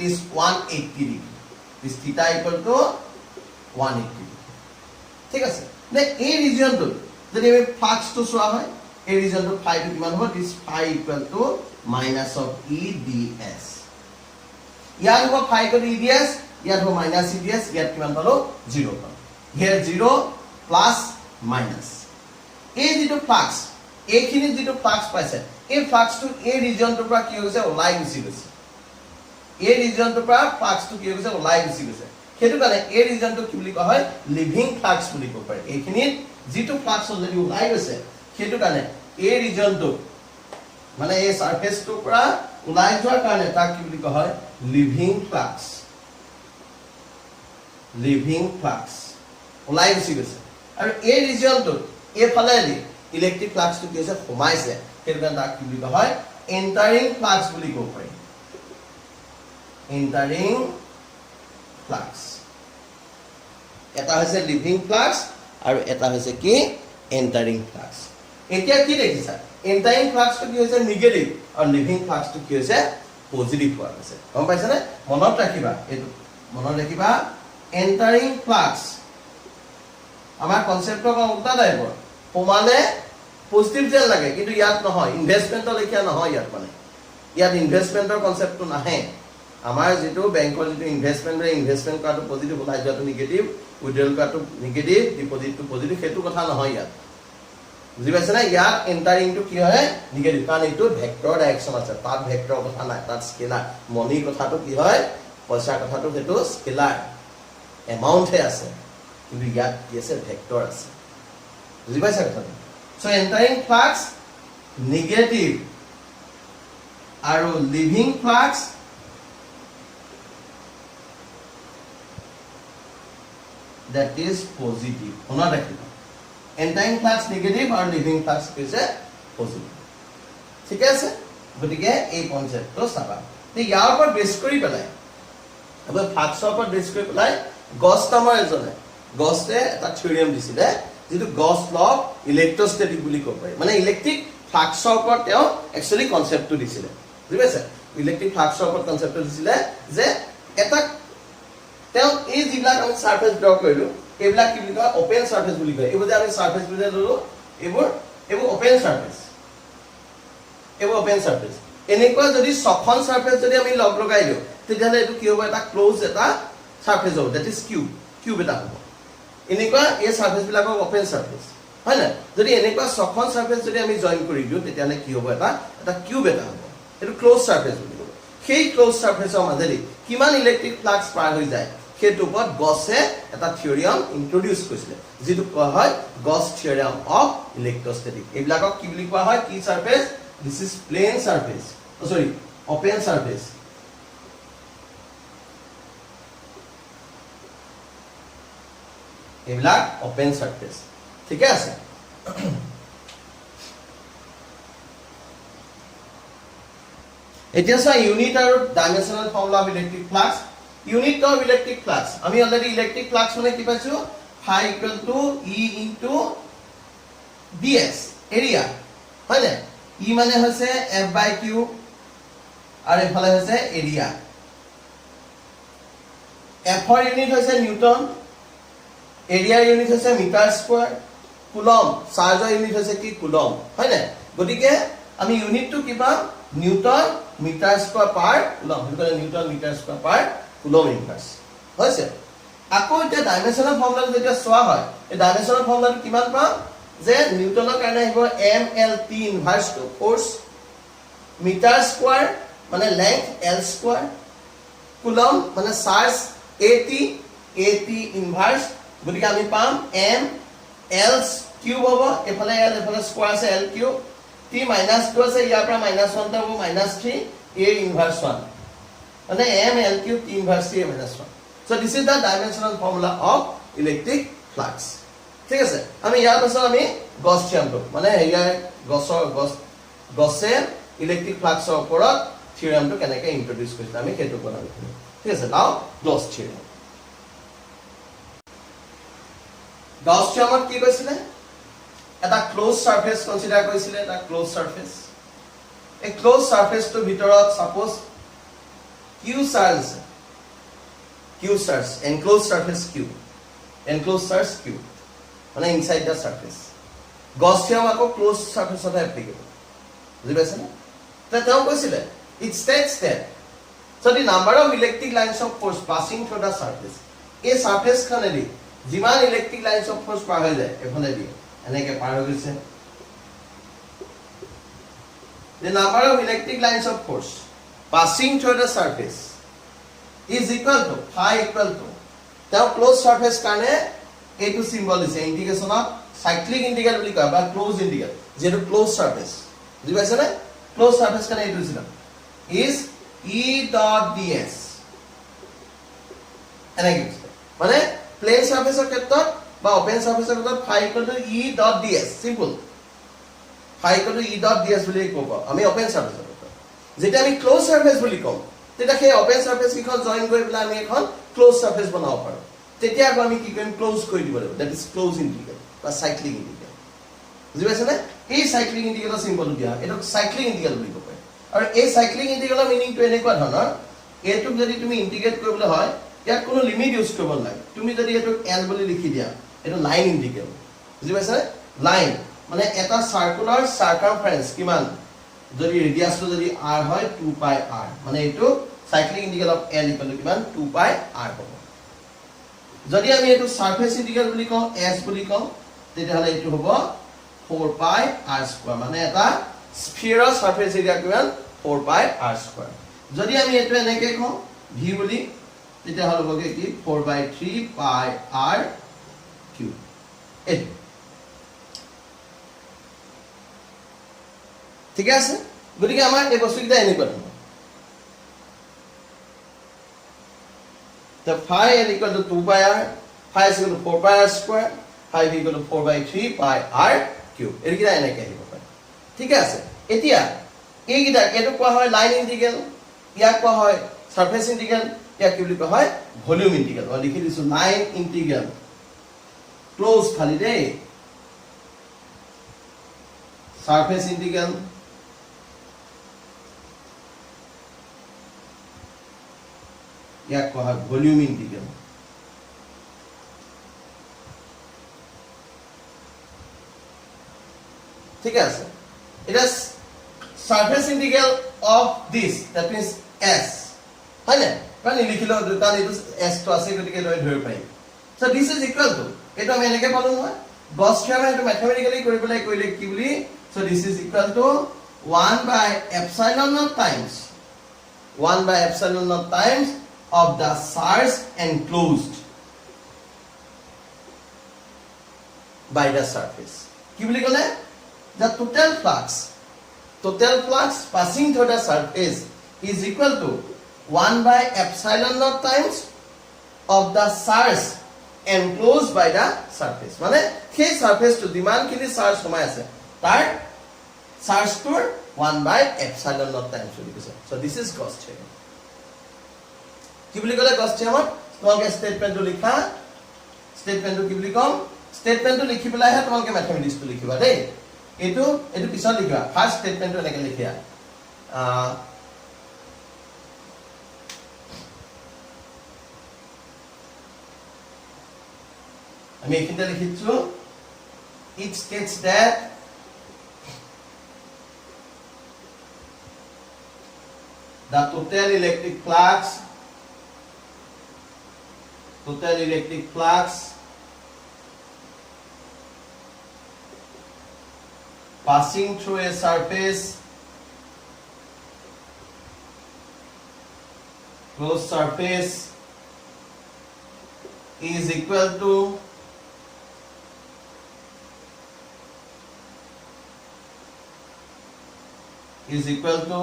is 180 degree this theta equal to 180 degree ঠিক আছে নে এই ৰিজনটো যদি আমি ফ্লাক্স তো সোৱা হয় এই ৰিজনটো phi টো কিমান হ'ব this phi equal to minus of E ds ইয়াৰ হ'ব phi equal to E ds ইয়াত হ'ব minus E ds ইয়াত কিমান পালো 0 পালো here 0 plus minus এই যেটো ফ্লাক্স এইখিনি যেটো ফ্লাক্স পাইছে এই ফ্লাক্সটো এই ৰিজনটোৰ পৰা কি হৈছে ওলাই গুচি গৈছে এই ৰিজনটোৰ পৰা ফ্লাক্সটো কি হৈছে ওলাই গুচি গৈছে হেতু কাৰণে এই ৰিজনটো কি বুলি কোৱা হয় লিভিং ফ্লাক্স বুলি কোৱা হয় এইখিনি যেটো ফ্লাক্স যদি ওলাই গৈছে হেতু কাৰণে এই ৰিজনটো মানে এই সাৰফেসটোৰ পৰা ওলাই যোৱাৰ কাৰণে তাক কি বুলি কোৱা হয় লিভিং ফ্লাক্স ওলাই গুচি গৈছে আৰু এই ৰিজিয়নটোত এইফালেদি ইলেক্ট্ৰিক ফ্লাক্সটো কি হৈছে সোমাইছে সেইটো কাৰণে তাক কি বুলি কোৱা হয় এন্টাৰিং ফ্লাক্স বুলি ক'ব পাৰি এন্টাৰিং ফ্লাক্স এটা হৈছে লিভিং ফ্লাক্স আৰু এটা হৈছে কি এন্টাৰিং ফ্লাক্স এতিয়া কি দেখিছা এন্টাৰিং ফ্লাক্সটো কি হৈছে নিগেটিভ আৰু লিভিং ফ্লাক্সটো কি হৈছে পজিটিভ হোৱা হৈছে গম পাইছানে মনত ৰাখিবা এইটো মনত ৰাখিবা এন্টাৰিং ফ্লাক্স আমাৰ কনসেপ্টৰ উল্টা টাইপৰ সোমালে পজিটিভ যেন লাগে কিন্তু ইয়াত নহয় ইনভেষ্টমেন্টৰ লেখীয়া নহয় ইয়াত মানে ইয়াত ইনভেষ্টমেন্টৰ কনসেপ্টটো নাহে আমাৰ যেটো বেংকৰ যেটো ইনভেষ্টমেন্ট কৰাটো পজিটিভ ওলাই যোৱাটো নিগেটিভ উইথড্ৰল কৰাটো নিগেটিভ ডিপজিটটো পজিটিভ সেইটো কথা নহয় ইয়াত বুজি পাইছে না ইয়াত এন্টাৰিংটো কি হয় নিগেটিভ কাৰণ এইটো ভেক্টৰ ডাইৰেকশন আছে তাত ভেক্টৰ কথা নাই তাত স্কেলাৰ মনি কথাটো কি হয় পইচা কথাটো সেইটো স্কেলাৰ এমাউন্টে আছে কিন্তু ইয়াত কি আছে ভেক্টৰ আছে বুজি পাইছা কথাটো সো এন্টাৰিং ফ্লাক্স নিগেটিভ আৰু leaving flux that is positive ona rakhiba entering flux negative or leaving flux is a positive ঠিক আছে গটিকে এই কনসেপ্টটো সাবা তে ইয়াৰ ওপৰত বেস কৰি পেলাই আবে ফ্লাক্সৰ ওপৰত বেস কৰি পেলাই গছ নামৰ এজনে গছে এটা থিওৰিয়াম দিছিলে যেটো গছ ল অফ ইলেক্ট্ৰোস্ট্যাটিক বুলি কয় পায় মানে ইলেক্ট্ৰিক ফ্লাক্সৰ ওপৰত তেওঁ একচুয়ালি কনসেপ্টটো দিছিলে বুজি পাইছে ইলেক্ট্ৰিক ফ্লাক্সৰ ওপৰত কনসেপ্টটো দিছিলে যে এটা তেও এই জিবিলাক আমি সাৰফেস ড্ৰ কৰিলো এইবিলাক কি বুলি কয় ওপেন সাৰফেস বুলি কয় এইবোৰ যে আমি সাৰফেস বুলি ললো এইবোৰ ওপেন সাৰফেস এনেকুৱা যদি ছখন সারফেস যদি আমি লগ লগাই দিও তেতিয়াহলে এটো কি হ'ব এটা ক্লোজ এটা সারফেস হ'ব দ্যাট ইজ কিউব এটা হ'ব এনেকুৱা এই সাৰফেস বিলাকক ওপেন সাৰফেস হয় না যদি এনেকুৱা ছখন সাৰফেস যদি আমি জয়েন কৰি দিও তেতিয়াহলে কি হ'ব এটা কিউব এটা হ'ব এটো ক্লোজ সারফেস বুলি কয় সেই ক্লোজ সাৰফেসৰ মাজেদি কিমান ইলেক্ট্ৰিক ফ্লাক্স পাৰ হৈ যায় সেইটো ওপৰত গছে এটা থিওৰিয়াম ইন্ট্ৰোডিউস কৰিছিলে যেটো কোৱা হয় গছ থিওৰিয়াম অফ ইলেক্ট্ৰোস্ট্যাটিক এইবিলাকক কি বুলি কোৱা হয় কি surface this is plane surface sorry open surface এইবিলাক ওপেন সাৰফেস ঠিক আছে এতিয়া সা ইউনিট আৰু dimensional formula of electric flux unit of electric flux আমি অলরেডি ইলেক্ট্রিক ফ্লাক্স মানে কি পাইছো phi equal to E into ds area হয় না E মানে হচ্ছে F by Q আর এফালে হচ্ছে এরিয়া F এর ইউনিট হচ্ছে নিউটন এরিয়ার ইউনিট হচ্ছে মিটার স্কয়ার কুলম চাৰ্জৰ ইউনিট হচ্ছে কি কুলম হয় না গটিকে আমি ইউনিটটো কি পাম newton metre square per coulomb হেতু newton metre square per coulomb inverse হৈছে আকৌ এটা ডাইমেনশনাল ফৰ্মুলা যেতিয়া সোৱা হয় এই ডাইমেনশনাল ফৰ্মুলাটো কিমান পাম যে নিউটনৰ কাৰণে আহিব mlt inverse two force metre square মানে লেংথ l স্কয়ার কুলম মানে চার্জ at ইনভার্স গতিকে আমি পাম m l কিউব হ'ব এফালে l এফালে স্কয়ার আছে l কিউব t - 2 আছে ইয়াৰ পৰা -1 টা হ'ব -3 a ইনভার্স 1 মানে m l cube t inverse a minus 1 so this is the dimensional formula of electric flux ঠিক আছে আমি ইয়াৰ পাছত আমি গছ থিওৰিয়ামটো মানে ইয়াৰ গছে ইলেক্ট্ৰিক ফ্লাক্সৰ ওপৰত থিওৰিয়ামটো কেনেকৈ ইন্ট্ৰোডিউস কৰিছে আমি সেইটো কৰাম ঠিক আছে নাও গছ থিওৰিয়াম গছ থিওৰিয়ামত কি কৈছিলে এটা ক্লোজ সাৰফেস কনসিডাৰ কৰিছিলে এটা ক্লোজ সাৰফেস এই ক্লোজ সাৰফেসটোৰ ভিতৰত suppose Q charge enclosed surface Q মানে inside the surface Gaussian আকৌ closed surface অত applicable বুজি পাইছে না তেও কৈছিলে it states that so the number of electric lines of force passing through the surface এই surface খনেদি যিমান electric lines of force পাৰ হৈ যায় এখনেদি এনেকে পাৰ হৈ গৈছে the number of electric lines of force passing through the surface is equal to phi equal to now closed surface কাৰণে এইটো symbol আছে ইন্টিগ্রেশন অফ সাইক্লিক ইন্টিগ্রাল বুলি কয় বা ক্লোজ ইন্টিগ্রাল যেটো ক্লোজ সারফেস বুজি পাইছে না ক্লোজ সারফেস কানে এইটো দিছিলাম is E dot ds এনেকে মানে প্লেন সাৰফেসৰ ক্ষেত্ৰত বা ওপেন সাৰফেসৰ ক্ষেত্ৰত phi equal to E dot ds simple phi equal to E dot ds বুলি ক'ব আমি ওপেন সাৰফেসৰ ক্ষেত্ৰত যেটা আমি ক্লোজ সাৰফেস বুলি কম তেটা সেই ওপেন সাৰফেস কিখন জয়েন কৰি পেলাই আমি এখন ক্লোজ সাৰফেস বনাব পাৰো তেতিয়া আকৌ আমি কি কৰিম ক্লোজ কৰি দিব লাগিব দ্যাট ইজ ক্লোজ ইন্টিগ্ৰেল বা সাইক্লিক ইন্টিগ্ৰেল বুজি পাইছে না এই সাইক্লিক ইন্টিগ্ৰেলৰ সিম্বল দিয়া এটা সাইক্লিক ইন্টিগ্ৰেল বুলি কয় আৰু এই সাইক্লিক ইন্টিগ্ৰেলৰ মিনিংটো এনেকুৱা ধৰণৰ এটোক যদি তুমি ইন্টিগ্ৰেট কৰিবলৈ হয় ইয়াত কোনো লিমিট ইউজ কৰিব নালাগে তুমি যদি এটোক l বুলি লিখি দিয়া এটো লাইন ইন্টিগ্ৰেল বুজি পাইছে লাইন মানে এটা সাৰ্কুলাৰ সাৰকামফাৰেন্স কিমান যদি ৰেডিয়াসটো যদি r হয় 2 পাই r মানে এটো cyclic integral of l equal to কিমান 2 পাই r হ'ব যদি আমি এটো সারফেস ইন্টিগ্ৰেল বুলি কওঁ s বুলি কওঁ তেতিয়াহলে এটো হ'ব 4 পাই r স্কয়ার মানে এটা স্ফিয়াৰৰ সাৰফেস এৰিয়া কিমান 4 পাই r স্কয়ার যদি আমি এটো এনেকে কওঁ v বুলি তেতিয়াহলে হ'বগে কি 4/3 পাই r কিউব এটো ঠিক আছে গতিকে আমাৰ এই বস্তুটা এনেকুৱা ধৰণৰ the phi l equal to 2 by r phi is equal to 4 by r square phi b equal to 4/3 by r cube এৰিকিটা এনেকৈ আহিব পাৰে ঠিক আছে এতিয়া এইকিটা এটো কোৱা হয় লাইন ইন্টিগ্ৰেল ইয়াক কোৱা হয় সাৰফেস ইন্টিগ্ৰেল ইয়াক কি বুলি কোৱা হয় ভলিউম ইন্টিগ্ৰেল মই লিখি দিছো লাইন ইন্টিগ্ৰেল ক্লোজ খালি দেই সাৰফেস ইন্টিগ্ৰেল ইয়াক কোৱা হয় ভলিউম ইন্টিগ্ৰেল ঠিক আছে এটা surface integral of this that means s হয় না মানে লিখিলো তাহলে এটা s তো আছে গতিকে লৈ ধৰিব পাৰিম so this is equal to এটা আমি এনেকে পালো নহয় গস থিওৰাম এটা ম্যাথমেটিক্যালি কৰিবলৈ কইলে কি বুলি so this is equal to 1 by epsilon naught times 1 by epsilon naught times of the surface enclosed by the surface কি বুলি ক'লে the total flux passing through the surface is equal to 1 by epsilon naught times of the surface enclosed by the surface মানে সেই surface to যিমান খিনি charge সোমাই আছে তাৰ চাৰ্জ টোৰ 1 by epsilon naught times বুলি কৈছে so this is Gauss theorem কি বুলি ক'লে Gauss theorem তোমালোকে স্টেটমেন্টটো লিখা স্টেটমেন্টটো কি বুলি কম স্টেটমেন্টটো লিখি পেলাইহে তোমালোকে ম্যাথমেটিক্সটো লিখিবা দেই এটো পিছত লিখিবা ফার্স্ট স্টেটমেন্টটো এনেকে লিখিয়া আমি এখানে লিখিছো it states that the total electric flux passing through a surface closed surface is equal to is equal to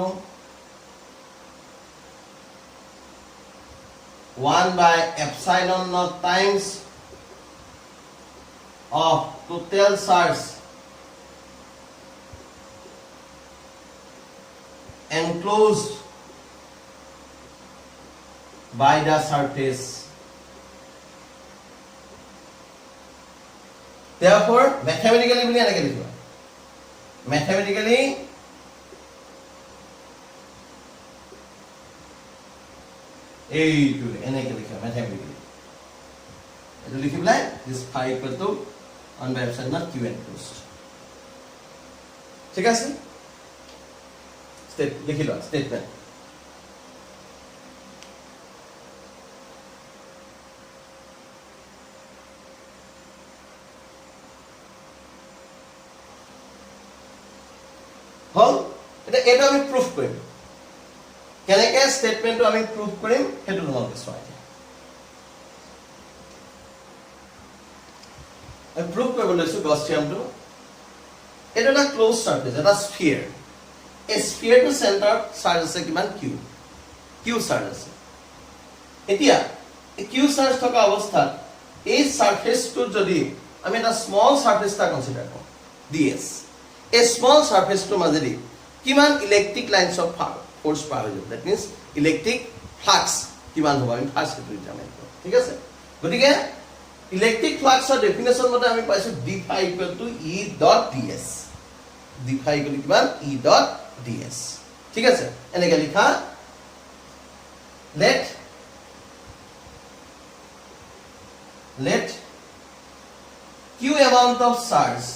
1 by epsilon naught times of total charge enclosed by the surface. Therefore, mathematically boli enake likhiba. Mathematically এইটো এনেকে লিখা mathematically এটো লিখিবলাই this phi equal to 1 by epsilon naught q enclosed ঠিক আছে state লিখিলো statement হল এটা আমি proof কৰিম কেনেকে স্টেটমেন্টটো আমি প্ৰুফ কৰিম হেতু তোমালোকে চাই আমি প্ৰুফ কৰিব লৈছো গস থিওৰামটো এটা ক্লোজ সাৰফেস এটা স্ফিয়াৰ এই স্ফিয়াৰটোৰ চেণ্টাৰত চাৰ্জ আছে কিমান কিউ কিউ চাৰ্জ আছে এতিয়া এই কিউ চাৰ্জ থকা অৱস্থাত এই সাৰফেসটো যদি আমি এটা স্মল সাৰফেস এটা কনসিডাৰ কৰো ds এই স্মল সাৰফেসটো মাজেদি কিমান ইলেক্ট্ৰিক লাইনস অফ ফোৰ্স পাৰ হৈ যাব দ্যাট মিন্স ইলেক্ট্ৰিক ফ্লাক্স কিমান হ'ব আমি ফাৰ্স্ট সেইটো ডিটাৰমাইন কৰিম ঠিক আছে গতিকে ইলেক্ট্ৰিক ফ্লাক্সৰ ডেফিনেশন মতে আমি পাইছো d phi equal to e dot ds d phi equal to কিমান e dot ds ঠিক আছে এনেকৈ লিখা let q amount of charge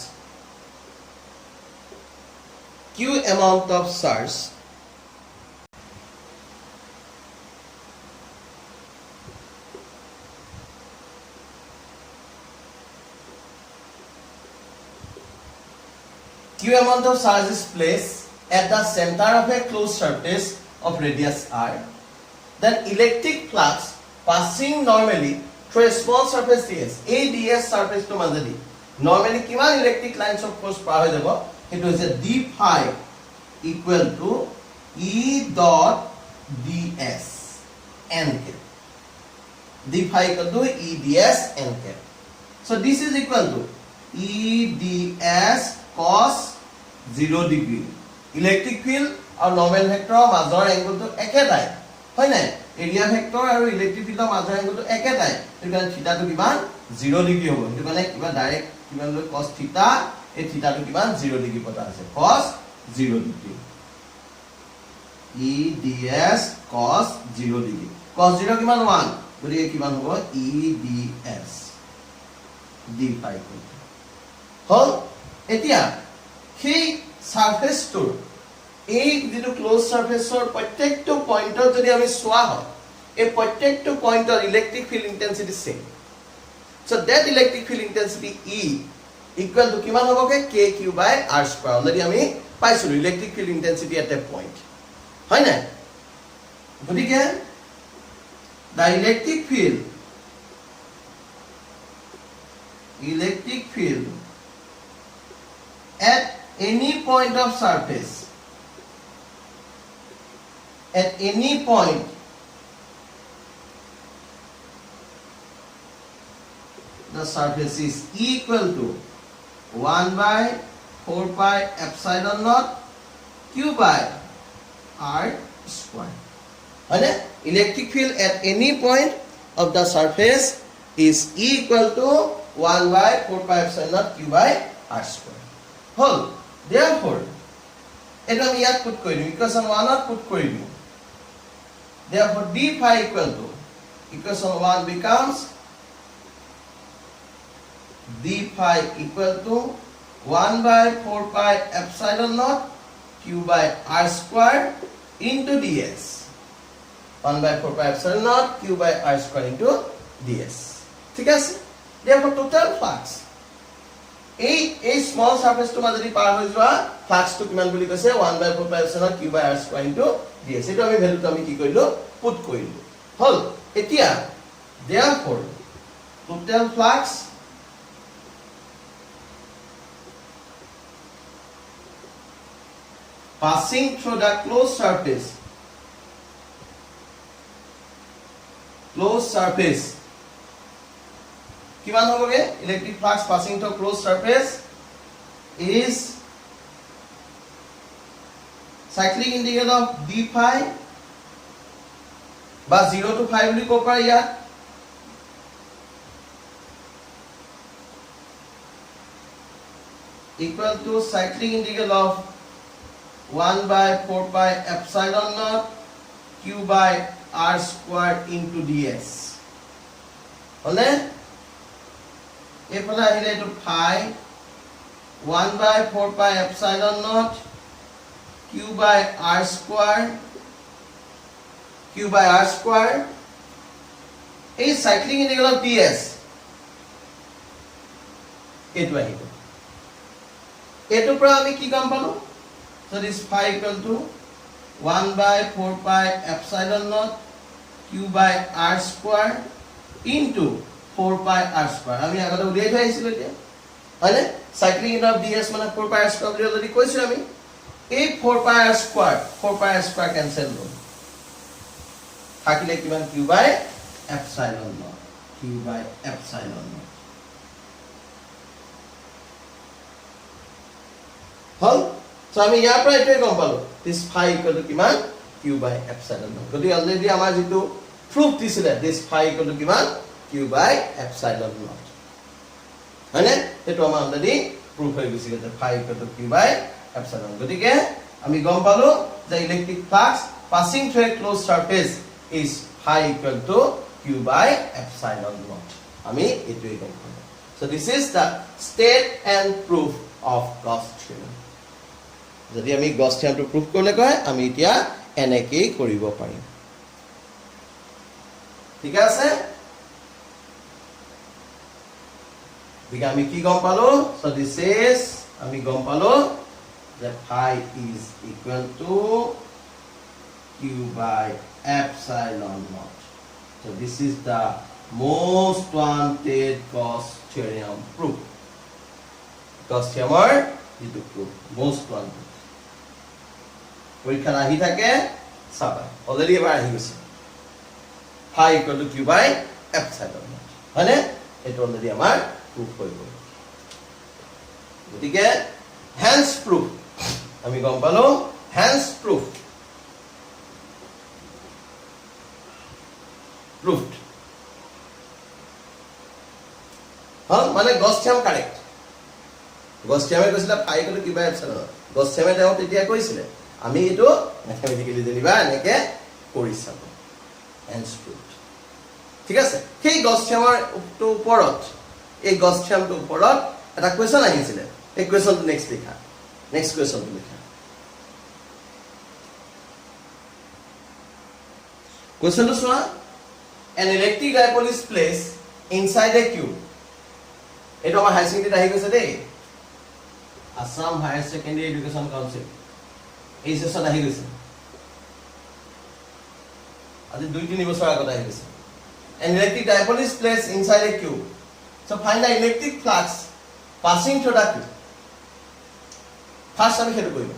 Q amount of charge is placed at the center of a closed surface of radius r. Then electric flux passing normally through a small surface ds. A ds surface to মাজেদি normally কিমান electric lines of force পাৰ হৈ যাব সেইটো হৈছে d phi equal to e dot ds n k. d phi equal to e ds n k. So this is equal to e ds cos 0 degree. Electric field और normal vector মাজৰ এংগলটো একেটাই হয় নাই area vector আৰু electric ফিল্ডৰ মাজৰ এংগলটো একেটাই এটাৰ থিটাটো কিমান 0 ডিগ্ৰী হ'ব সেইটো মানে কিবা ডাইৰেক্ট কিমান লৈ cos থিটা এই থিটাটো কিমান 0 ডিগ্ৰী পতা আছে cos 0 degree e ds cos 0 degree cos 0 কিমান 1 গতিকে কিমান হ'ব e ds d phi হল এতিয়া সেই সাৰফেসটোৰ এই যেটো ক্লোজ সাৰফেসৰ প্ৰত্যেকটো পইণ্টত যদি আমি সোৱা হয় এই প্ৰত্যেকটো পইণ্টৰ electric field intensity same so that electric field intensity E equal to কিমান হ'বকে kq by r square already আমি পাইছো electric field intensity at a point হয় না গতিকে the electric field at any point of surface the surface is equal to 1 by 4 pi epsilon naught q by r square and electric field at any point of the surface is equal to 1 by 4 pi epsilon naught q by r square whole therefore এটা আমি ইয়াত put কৰি দিম equation 1 ত put কৰি দিম therefore d phi equal to equation 1 becomes d phi equal to 1 by 4 pi epsilon naught q by r square into ds 1 by 4 pi epsilon naught q by r square into ds ঠিক আছে therefore total flux এই small সারফেসটো মাজেদি পাৰ হৈ যোৱা ফ্লাক্সটো কিমান বুলি কৈছে 1 by 4 pi epsilon q by r square into ds এটো আমি ভ্যালুটো আমি কি কৰিলো পুট কৰিলো হল এতিয়া therefore total flux passing through the closed surface কিমান হ'বগে electric flux passing through close surface is cyclic integral of d phi বা 0 to 5 বুলি ক'ব পাৰি ইয়াত equal to cyclic integral of 1 by 4 pi epsilon naught q by r square into ds হলে এফালে আহিলে এটো phi 1 by 4 pi epsilon naught q by r square এই cyclic integral of ds এটো আহিব এটোৰ পৰা আমি কি কাম পালো so this phi equal to 1 by 4 pi epsilon naught q by r square into 4 pi r square আমি আগতে উলিয়াই থৈছিলো এতিয়া হয়নে cyclic integral of ds মানে 4 pi r square বুলি অলৰেডি কৈছো আমি এই 4 পাই r স্কয়ার কেনসেল হ'ল থাকিলে কিমান q by epsilon naught q by epsilon naught হল সো আমি ইয়াৰ পৰা এটোই গম পালো this phi equal to কিমান q বাই এপসাইলন নট গতি অলৰেডি আমাৰ যেটো proof দিছিলে this phi equal to কিমান q বাই এপসাইলন নট হয়নে এটো আমাৰ অলৰেডি proof হৈ গৈছে যে phi equal to q by epsilon গতিকে আমি গম পালো যে electric flux passing through a closed surface is phi equal to q by epsilon naught আমি এটোই গম পালো so this is the state and proof of Gauss theorem যদি আমি Gauss theorem to proof কৰিলে কয় আমি এতিয়া এনেকে কৰিব পাৰিম ঠিক আছে দিগা আমি কি গম পালো so this is আমি গম পালো that phi is equal to q by epsilon naught. So this is the most wanted Gauss theorem proof. Gauss theorem is the proof most wanted. পরীক্ষা আহি থাকে সাবা অলরেডি এবাৰ আহি গৈছে phi equal to q by epsilon naught মানে এটা already আমাৰ proof হৈ গ'ল গতিকে hence proof আমি গম পালো hence proof proved হল মানে Gauss theorem correct Gauss theorem কৈছিল phi equal to q by epsilon Gauss theorem তেওঁ তেতিয়া কৈছিল আমি এটো ম্যাথমেটিক্যালি জানিবা এনেকে কৰি চাব hence proved ঠিক আছে সেই Gauss theorem ওপৰত এই Gauss theorem ওপৰত এটা কোৱেশ্চন আহিছিল এই কোৱেশ্চনটো নেক্সট লিখা নেক্সট কোৱেশ্চনটো লিখা কোৱেশ্চনটো চোৱা an electric dipole is placed inside a cube eto amar high secondary ahi goise dei Assam Higher Secondary Education Council ei session ahi goise adi 2-3 bochor agot ahi goise an electric dipole is placed inside a cube so find the electric flux passing through the cube first ami hetu koibo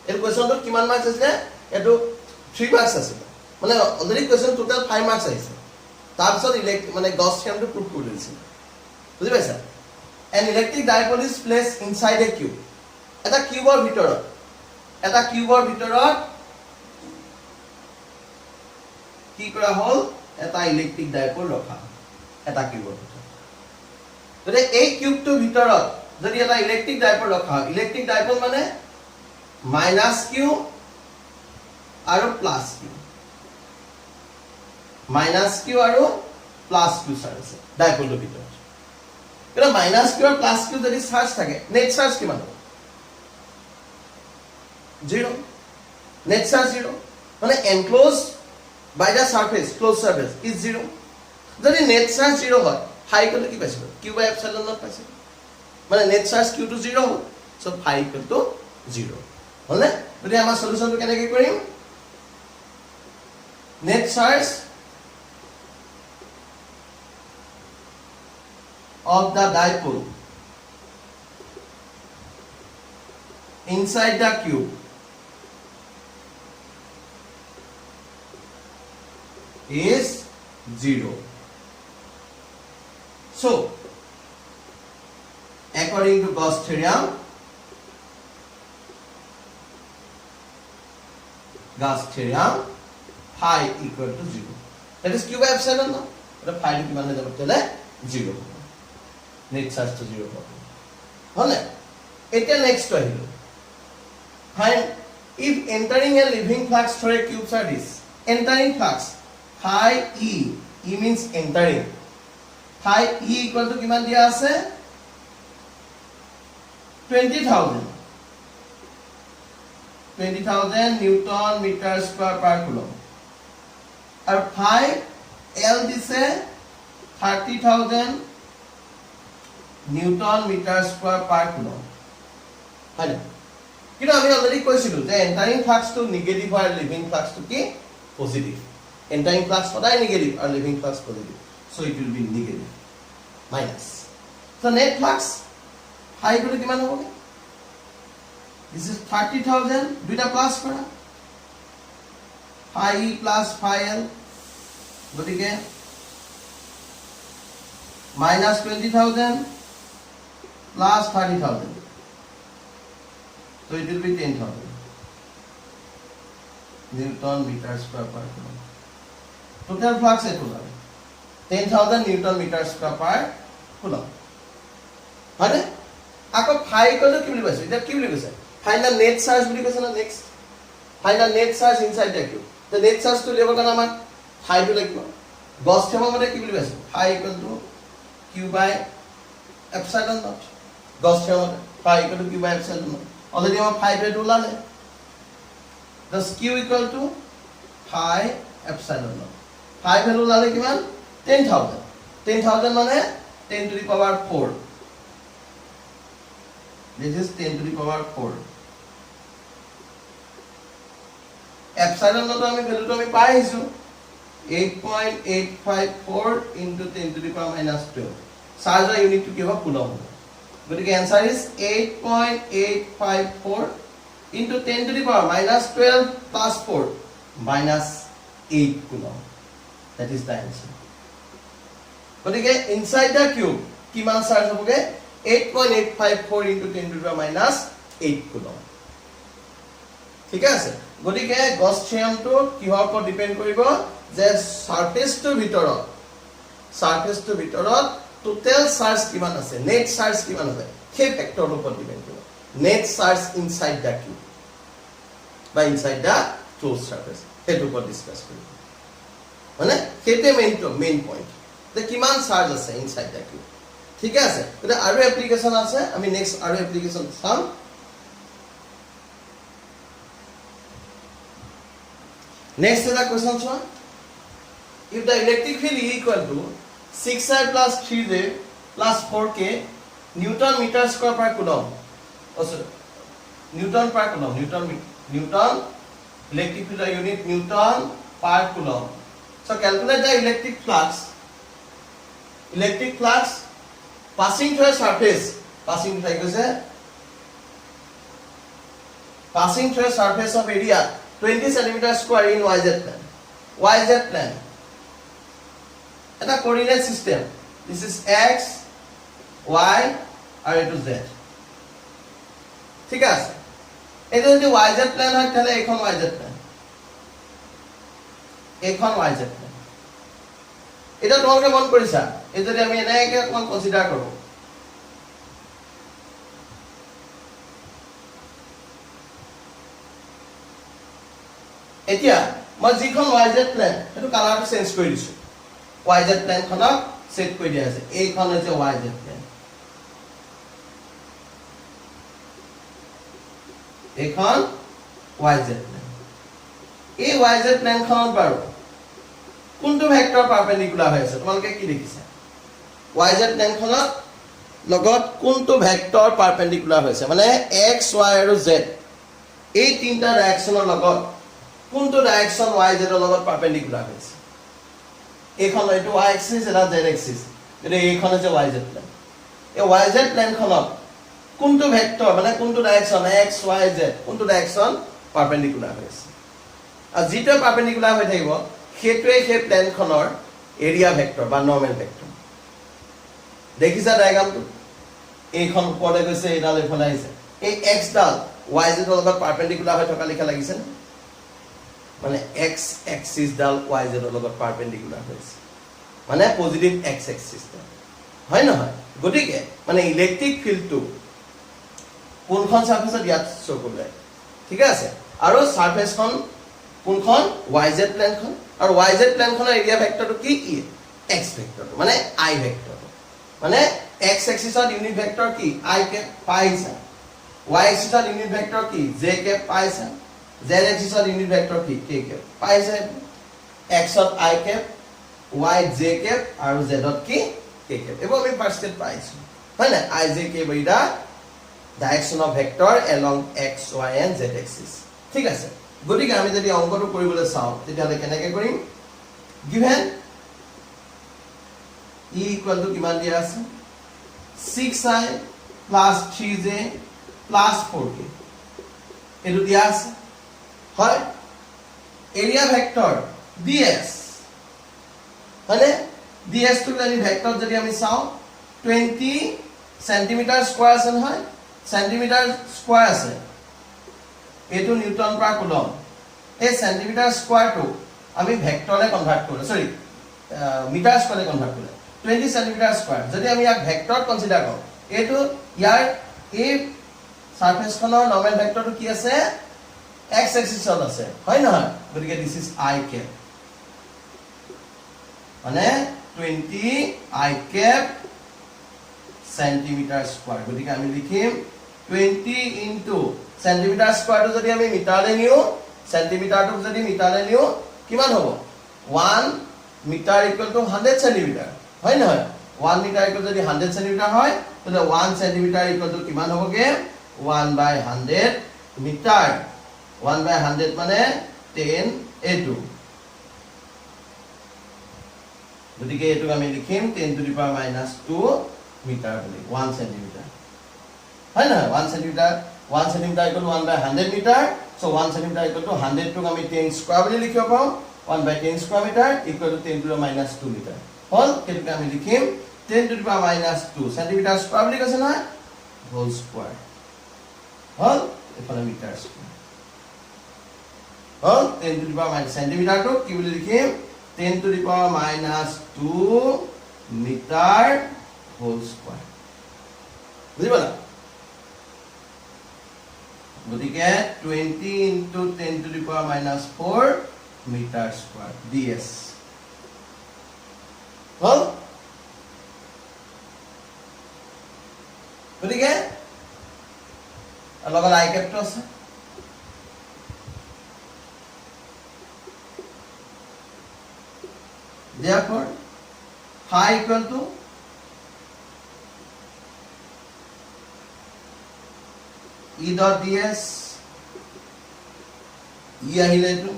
er question to kiman marks asile eto 3 marks asile মানে already question total 5 marks আছে তাৰপিছত মানে Gauss theorem to prove কৰি দিছিল বুজি পাইছা an electric dipole is placed inside a cube এটা কিউবৰ ভিতৰত কি কৰা হল এটা ইলেক্ট্ৰিক ডাইপল ৰখা এটা কিউবৰ ভিতৰত যদি এই কিউবটোৰ ভিতৰত যদি এটা ইলেক্ট্ৰিক ডাইপল ৰখা ইলেক্ট্ৰিক ডাইপল মানে -q আৰু +q -q আৰু +q চাৰ্জ ডাইপলটোৰ ভিতৰত কিন্তু -q আৰু +q যদি চাৰ্জ থাকে নেট চাৰ্জ কিমান হ'ব 0 নেট চাৰ্জ 0 মানে enclosed by the surface closed surface is 0 যদি নেট চাৰ্জ 0 হয় phi equal to কি পাইছিল q by epsilon naught পাইছিল মানে নেট চাৰ্জ q to 0 হ'ল so phi equal to 0 হলনে যদি আমাৰ সলিউশনটো কেনেকৈ কৰিম net charge of the dipole inside the cube is 0 so according to Gauss theorem phi equal to 0 that is q by epsilon no eta phi to kiman hoye jabo 0 net charge to 0 hobo hole eta next to ahilo find if entering a living flux through a cube surface entering flux phi e means entering phi e equal to kiman dia ase 20000 newton meter square per coulomb আর phi l দিছে 30000 newton metre square per coulomb হয় কিন্তু আমি already কৈছিলো যে entering flux টু negative আর leaving flux টু কি পজিটিভ এন্টারিং ফ্লাক্স সদায় নেগেটিভ আর leaving flux positive so it will be negative minus so net flux phi গুলো কিমান হ'ব This is 30,000. দুইটা প্লাস কৰা phi e plus phi l গতিকে minus 20,000 plus 30,000. So it will be 10,000 Newton meter square per coulomb. Total flux is 10,000 Newton meter square per coulomb. Right? Ako phi equal to কি বুলি কৈছে এটা কি বুলি কৈছে find the net charge বুলি কৈছে না next find the net charge inside the cube the net charge to level কাৰণে আমাৰ phi টো লাগিব Gauss theorem মতে কি বুলি কৈছে phi equal to q by epsilon naught Gauss theorem মতে phi equal to q by epsilon naught already আমাৰ phi টো ওলালে thus q equal to phi epsilon naught phi value ওলালে কিমান 10,000 মানে 10 to the power 4 This is 10 to the power 4. Epsilon naught আমি ভ্যালুটো আমি পাই আইছো 8.854 into 10 to the power minus 12. Charge unit to give a coulomb. But the answer is 8.854 into 10 to the power minus 12 plus 4 minus 8 coulomb. That is the answer. But again, inside the cube, kiman charge hoboge 8.854 into 10 to the power minus 8 coulomb. ঠিক আছে গতিকে গস থিয়ৰমটো কিহৰ ওপৰত depend কৰিব যে সাৰফেসটোৰ ভিতৰত total charge কিমান আছে নেট চাৰ্জ কিমান আছে সেই ফেক্টৰৰ ওপৰত ডিপেন্ড কৰিব নেট চাৰ্জ ইনসাইড দা কিউব বা ইনসাইড দা ক্লোজ সাৰফেস সেইটো ওপৰত ডিসকাস কৰিব মানে সেইটোৱে মেইন পইণ্ট যে কিমান চাৰ্জ আছে ইনসাইড দা কিউব ঠিক আছে এটা আৰু এপ্লিকেশন আছে আমি নেক্সট আৰু এপ্লিকেশন চাম Next is the question one. If the electric field is equal to 6I plus 3J plus 4K Newton meter square per coulomb. Oh, sorry. Newton per coulomb. Newton electric field unit Newton per coulomb. So calculate the electric flux. Electric flux passing through a surface. Passing through a surface of area 20 centimeter square in YZ plane. YZ plane. And a coordinate system. This is X, Y, and to Z. ঠিক আছে এটা যদি YZ plane হয় তাহলে এখন YZ plane. এখন YZ plane. এটা তোমালোকে মন কৰিছা এই যদি আমি এনেকে অকমান কনসিডাৰ কৰো এতিয়া মই যিখন YZ প্লেন এটো কালাৰটো চেঞ্জ কৰি দিছো YZ প্লেন খনক সেট কৰি দিয়া আছে এইখন হৈছে YZ প্লেন এইখন YZ প্লেন এই YZ প্লেন খনত বাৰু কোনটো ভেক্টৰ পাৰপেন্ডিকুলাৰ হৈ আছে তোমালোকে কি দেখিছা YZ প্লেন খনত লগত কোনটো ভেক্টৰ পাৰপেন্ডিকুলাৰ হৈছে মানে x y আৰু z এই তিনটা ডাইৰেকচনৰ লগত কোনটো ডাইৰেকশন YZ ৰ লগত পাৰপেন্ডিকুলাৰ হৈছে এইখন এইটো y এক্সিস এটা z এক্সিস এটো এইখন হৈছে YZ প্লেন এই YZ প্লেন খনত কোনটো ভেক্টৰ মানে কোনটো ডাইৰেকশন x y z কোনটো ডাইৰেকশন পাৰপেন্ডিকুলাৰ হৈছে আৰু যেটা পাৰপেন্ডিকুলাৰ হৈ থাকিব হেতুৱে হে প্লেন খনৰ এৰিয়া ভেক্টৰ বা নৰ্মেল ভেক্টৰ দেখিছা ডায়াগ্ৰামটো এইখন ওপৰলৈ গৈছে এডাল এফালে আহিছে এই x ডাল YZ ৰ লগত পাৰপেন্ডিকুলাৰ হৈ থকা লিখা লাগিছে না মানে x axis ডাল YZ ৰ লগত পাৰপেন্ডিকুলাৰ হৈছে মানে পজিটিভ x axis হয় নহয় গতিকে মানে ইলেক্ট্ৰিক ফিল্ডটো কোনখন সাৰফেসত ইয়াত শো কৰিলে ঠিক আছে আৰু সাৰফেসখন কোনখন YZ প্লেনখন আৰু YZ প্লেনখনৰ এৰিয়া ভেক্টৰটো কি x ভেক্টৰ মানে I ভেক্টৰ মানে x axisৰ ইউনিট ভেক্টৰ কি I কেপ পাইছা y axisৰ ইউনিট ভেক্টৰ কি j কেপ পাইছা z axisৰ ইউনিট ভেক্টৰ কি k কেপ পাইছা x ত I cap y j cap আৰু z ত কি k কেপ এব আমি ফাৰ্স্ট স্টেপ পাইছো হয় না I j k by the direction of vector along x y and z axis ঠিক আছে গতিকে আমি যদি অংকটো কৰিবলৈ চাও তেতিয়ালে কেনেকৈ কৰিম given e equal to কিমান দিয়া আছে 6i plus 3j plus 4k এটো দিয়া আছে হয় এৰিয়া ভেক্টৰ ds মানে ds টু আমি ভেক্টৰ যদি আমি চাও 20 সেন্টিমিটাৰ স্কয়াৰ আছে নহয় সেন্টিমিটাৰ স্কয়াৰ আছে এটো নিউটন পাৰ কুলম এই সেন্টিমিটাৰ স্কয়াৰটো আমি ভেক্টৰে কনভাৰ্ট কৰিলে সৰি মিটাৰ স্কয়াৰে কনভাৰ্ট কৰিলে 20 সেন্টিমিটাৰ স্কয়াৰ যদি আমি ইয়াক ভেক্টৰ কনসিডাৰ কৰো এটো ইয়াৰ এই সাৰফেস খনৰ নৰমাল ভেক্টৰটো কি আছে x এক্সিসত আছে হয় নহয় গতিকে দিস ইজ i cap মানে 20 i cap সেন্টিমিটার স্কয়ার গতিকে আমি লিখিম 20 ইনটু সেন্টিমিটার স্কয়ারটো যদি আমি মিটাৰলে নিও সেন্টিমিটাৰটো যদি মিটাৰলে নিও কিমান হ'ব 1 মিটাৰ ইকুয়াল টু 100 সেন্টিমিটাৰ হয় নহয় 1 মিটাৰ ইকুয়াল যদি 100 সেন্টিমিটাৰ হয় তেনে 1 সেন্টিমিটাৰ ইকুয়াল টু কিমান হ'বগে 1/100 মিটাৰ 1/100 মানে 10 a2 গতিকে এটো আমি লিখিম 10 টু দি পাৱাৰ -2 মিটাৰ বুলি 1 সেন্টিমিটাৰ হয় না 1 centimetre 1 centimetre equal 1/100 metre so 1 centimetre equal to 100 to আমি 10 স্কয়াৰ বুলি লিখিব পাম 1/10 square metre equal to 10 to the power -2 metre হল কেটো আমি লিখিম 10 to the power -2 centimetre square বুলি কৈছে না হোল স্কয়াৰ হল এফালে মিটাৰ স্কয়াৰ হল 10 to the power centimetre to কি বুলি লিখিম 10 to the power -2 meter whole square বুঝিবলা গতিকে 20 into 10 to the power -4 meter square ds হল গতিকে লগত i cap টো আছে therefore phi equal to e dot ds e ahile to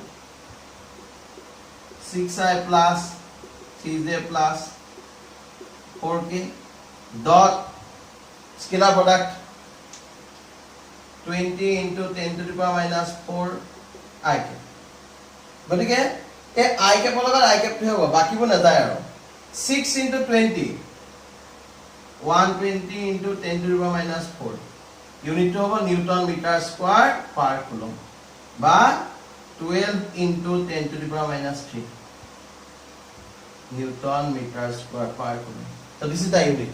6i plus 3j plus 4k dot scalar product 20 into 10 to the power -4 i cap গতিকে ए i cap লগত i cap টো হ'ব বাকিব না যায় আৰু 6 into 20 120 into 10 to the power -4 unit টো হ'ব newton metre square per coulomb বা 12 into 10 to the power -3 newton metre square per coulomb so this is the unit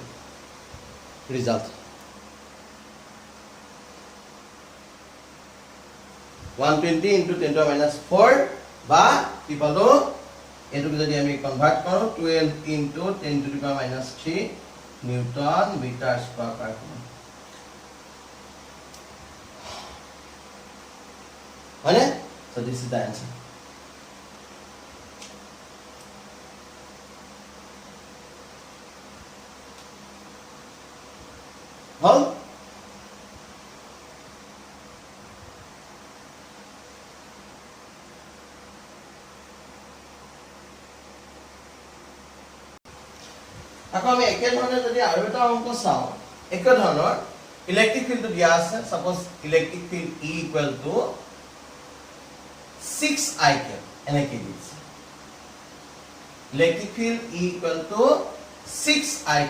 result 120 into 10 to the power -4 বা কি পালো এটো যদি আমি কনভার্ট কৰো 12 into 10 to the power -3 newton metre square per coulomb হয়নে so this is the answer হল আকৌ আমি একে ধৰণে যদি আৰু এটা অংক চাও একে ধৰণৰ ইলেক্ট্ৰিক ফিল্ড দিয়া আছে suppose electric field E equal to 6i cap এনেকে দিছে electric field E equal to 6i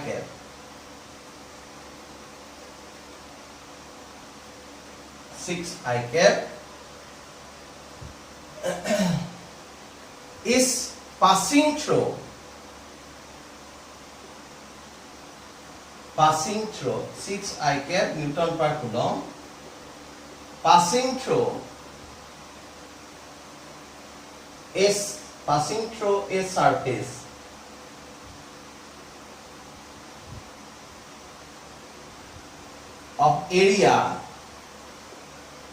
cap is passing through 6i cap Newton per coulomb passing through a surface of area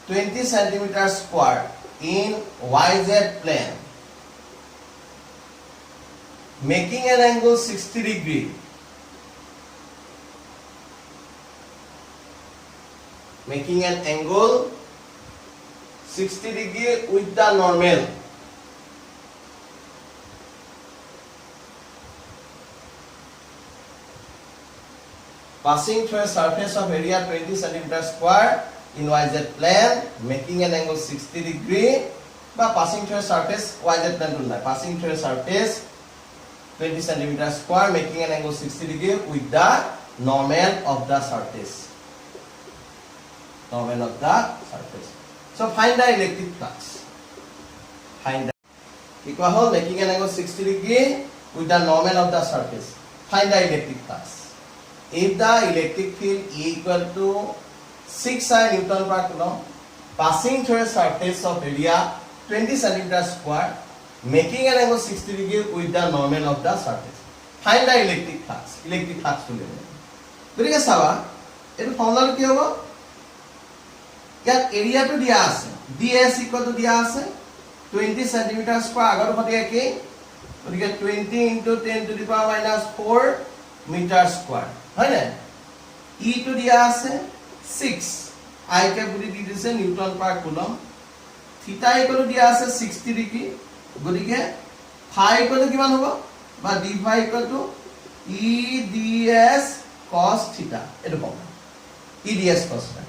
20 centimeters square in YZ plane making an angle 60 degree making an angle 60 degree with the normal passing through a surface of area 20 centimeters square in yz plane making an angle 60 degree বা passing through a surface yz plane to line passing through a surface 20 centimeter square making an angle 60 degree with the normal of the surface. Normal of the surface. So find the electric flux. Find the equal whole making an angle 60 degree with the normal of the surface. Find the electric flux. If the electric field E equal to 6 Newton per coulomb passing through a surface of area 20 centimeter square making an angle 60 degree with the normal of the surface. Find the electric flux. Electric flux to level. গতিকে চাবা এইটো ফৰ্মুলাটো কি হ'ব ইয়াত এৰিয়াটো দিয়া আছে ds equal to দিয়া আছে 20 সেন্টিমিটাৰ স্কয়াৰ আগৰ সৈতে একে গতিকে 20 * 10 to the power -4 metre square হয় না e টো দিয়া আছে 6 i কে বুলি দি দিছে নিউটন পাৰ কুলম থিটা ইকুৱেল টু দিয়া আছে 60 ডিগ্ৰী গতিকে ফাই ইকুৱেল টু কিমান হ'ব বা d phi equal to e ds cos theta এটো পাম e ds cos theta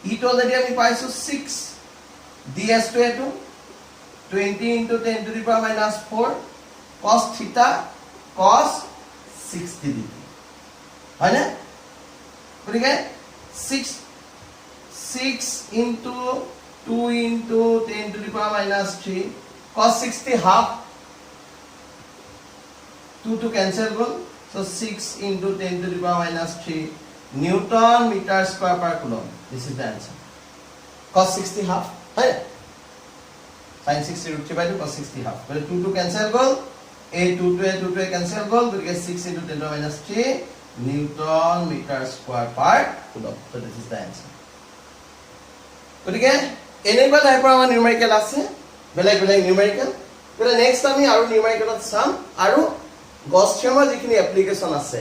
e তো যদি আমি পাইছো 6 ds তো এটো 20 * 10 to the power -4 cos theta cos 60 degree হয় না গতিকে 6 into 2 into 10 to the power -3 cos 60 half 2 to cancel go so 6 into 10 to the power -3 Newton meter square per coulomb. This is the answer. Cos 60 half. Hey. Sin 60 root 3 by 2 cos 60 half. But 2 to cancel go. A 2 to a cancel go. So we get 6 into 10 to the -3 Newton meter square per coulomb. So this is the answer. Okay. Enable type of numerical আছে. বেলেগ numerical. But next time we are numerical at sum. Aru Gauss theorem যিখিনি application আছে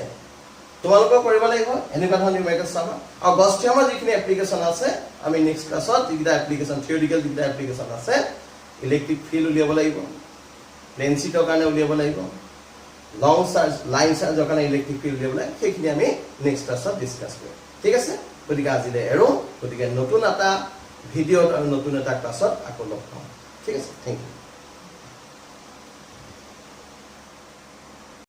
তোমালোকক কৰিব লাগিব এনেকুৱা ধৰণৰ numerical চাবা আৰু গছ থিয়মৰ যিখিনি এপ্লিকেশন আছে আমি নেক্সট ক্লাছত যিটা এপ্লিকেশন থিওৰিটিকেল যিটা এপ্লিকেশন আছে ইলেক্ট্ৰিক ফিল্ড উলিয়াব লাগিব প্লেন শীটৰ কাৰণে উলিয়াব লাগিব লং চাৰ্জ লাইন চাৰ্জৰ কাৰণে ইলেক্ট্ৰিক ফিল্ড উলিয়াব লাগিব সেইখিনি আমি নেক্সট ক্লাছত ডিসকাস কৰিম ঠিক আছে গতিকে আজিলে এৰো গতিকে নতুন এটা ভিডিঅ'ত আৰু নতুন এটা ক্লাছত আকৌ লগ পাম ঠিক আছে থেংক ইউ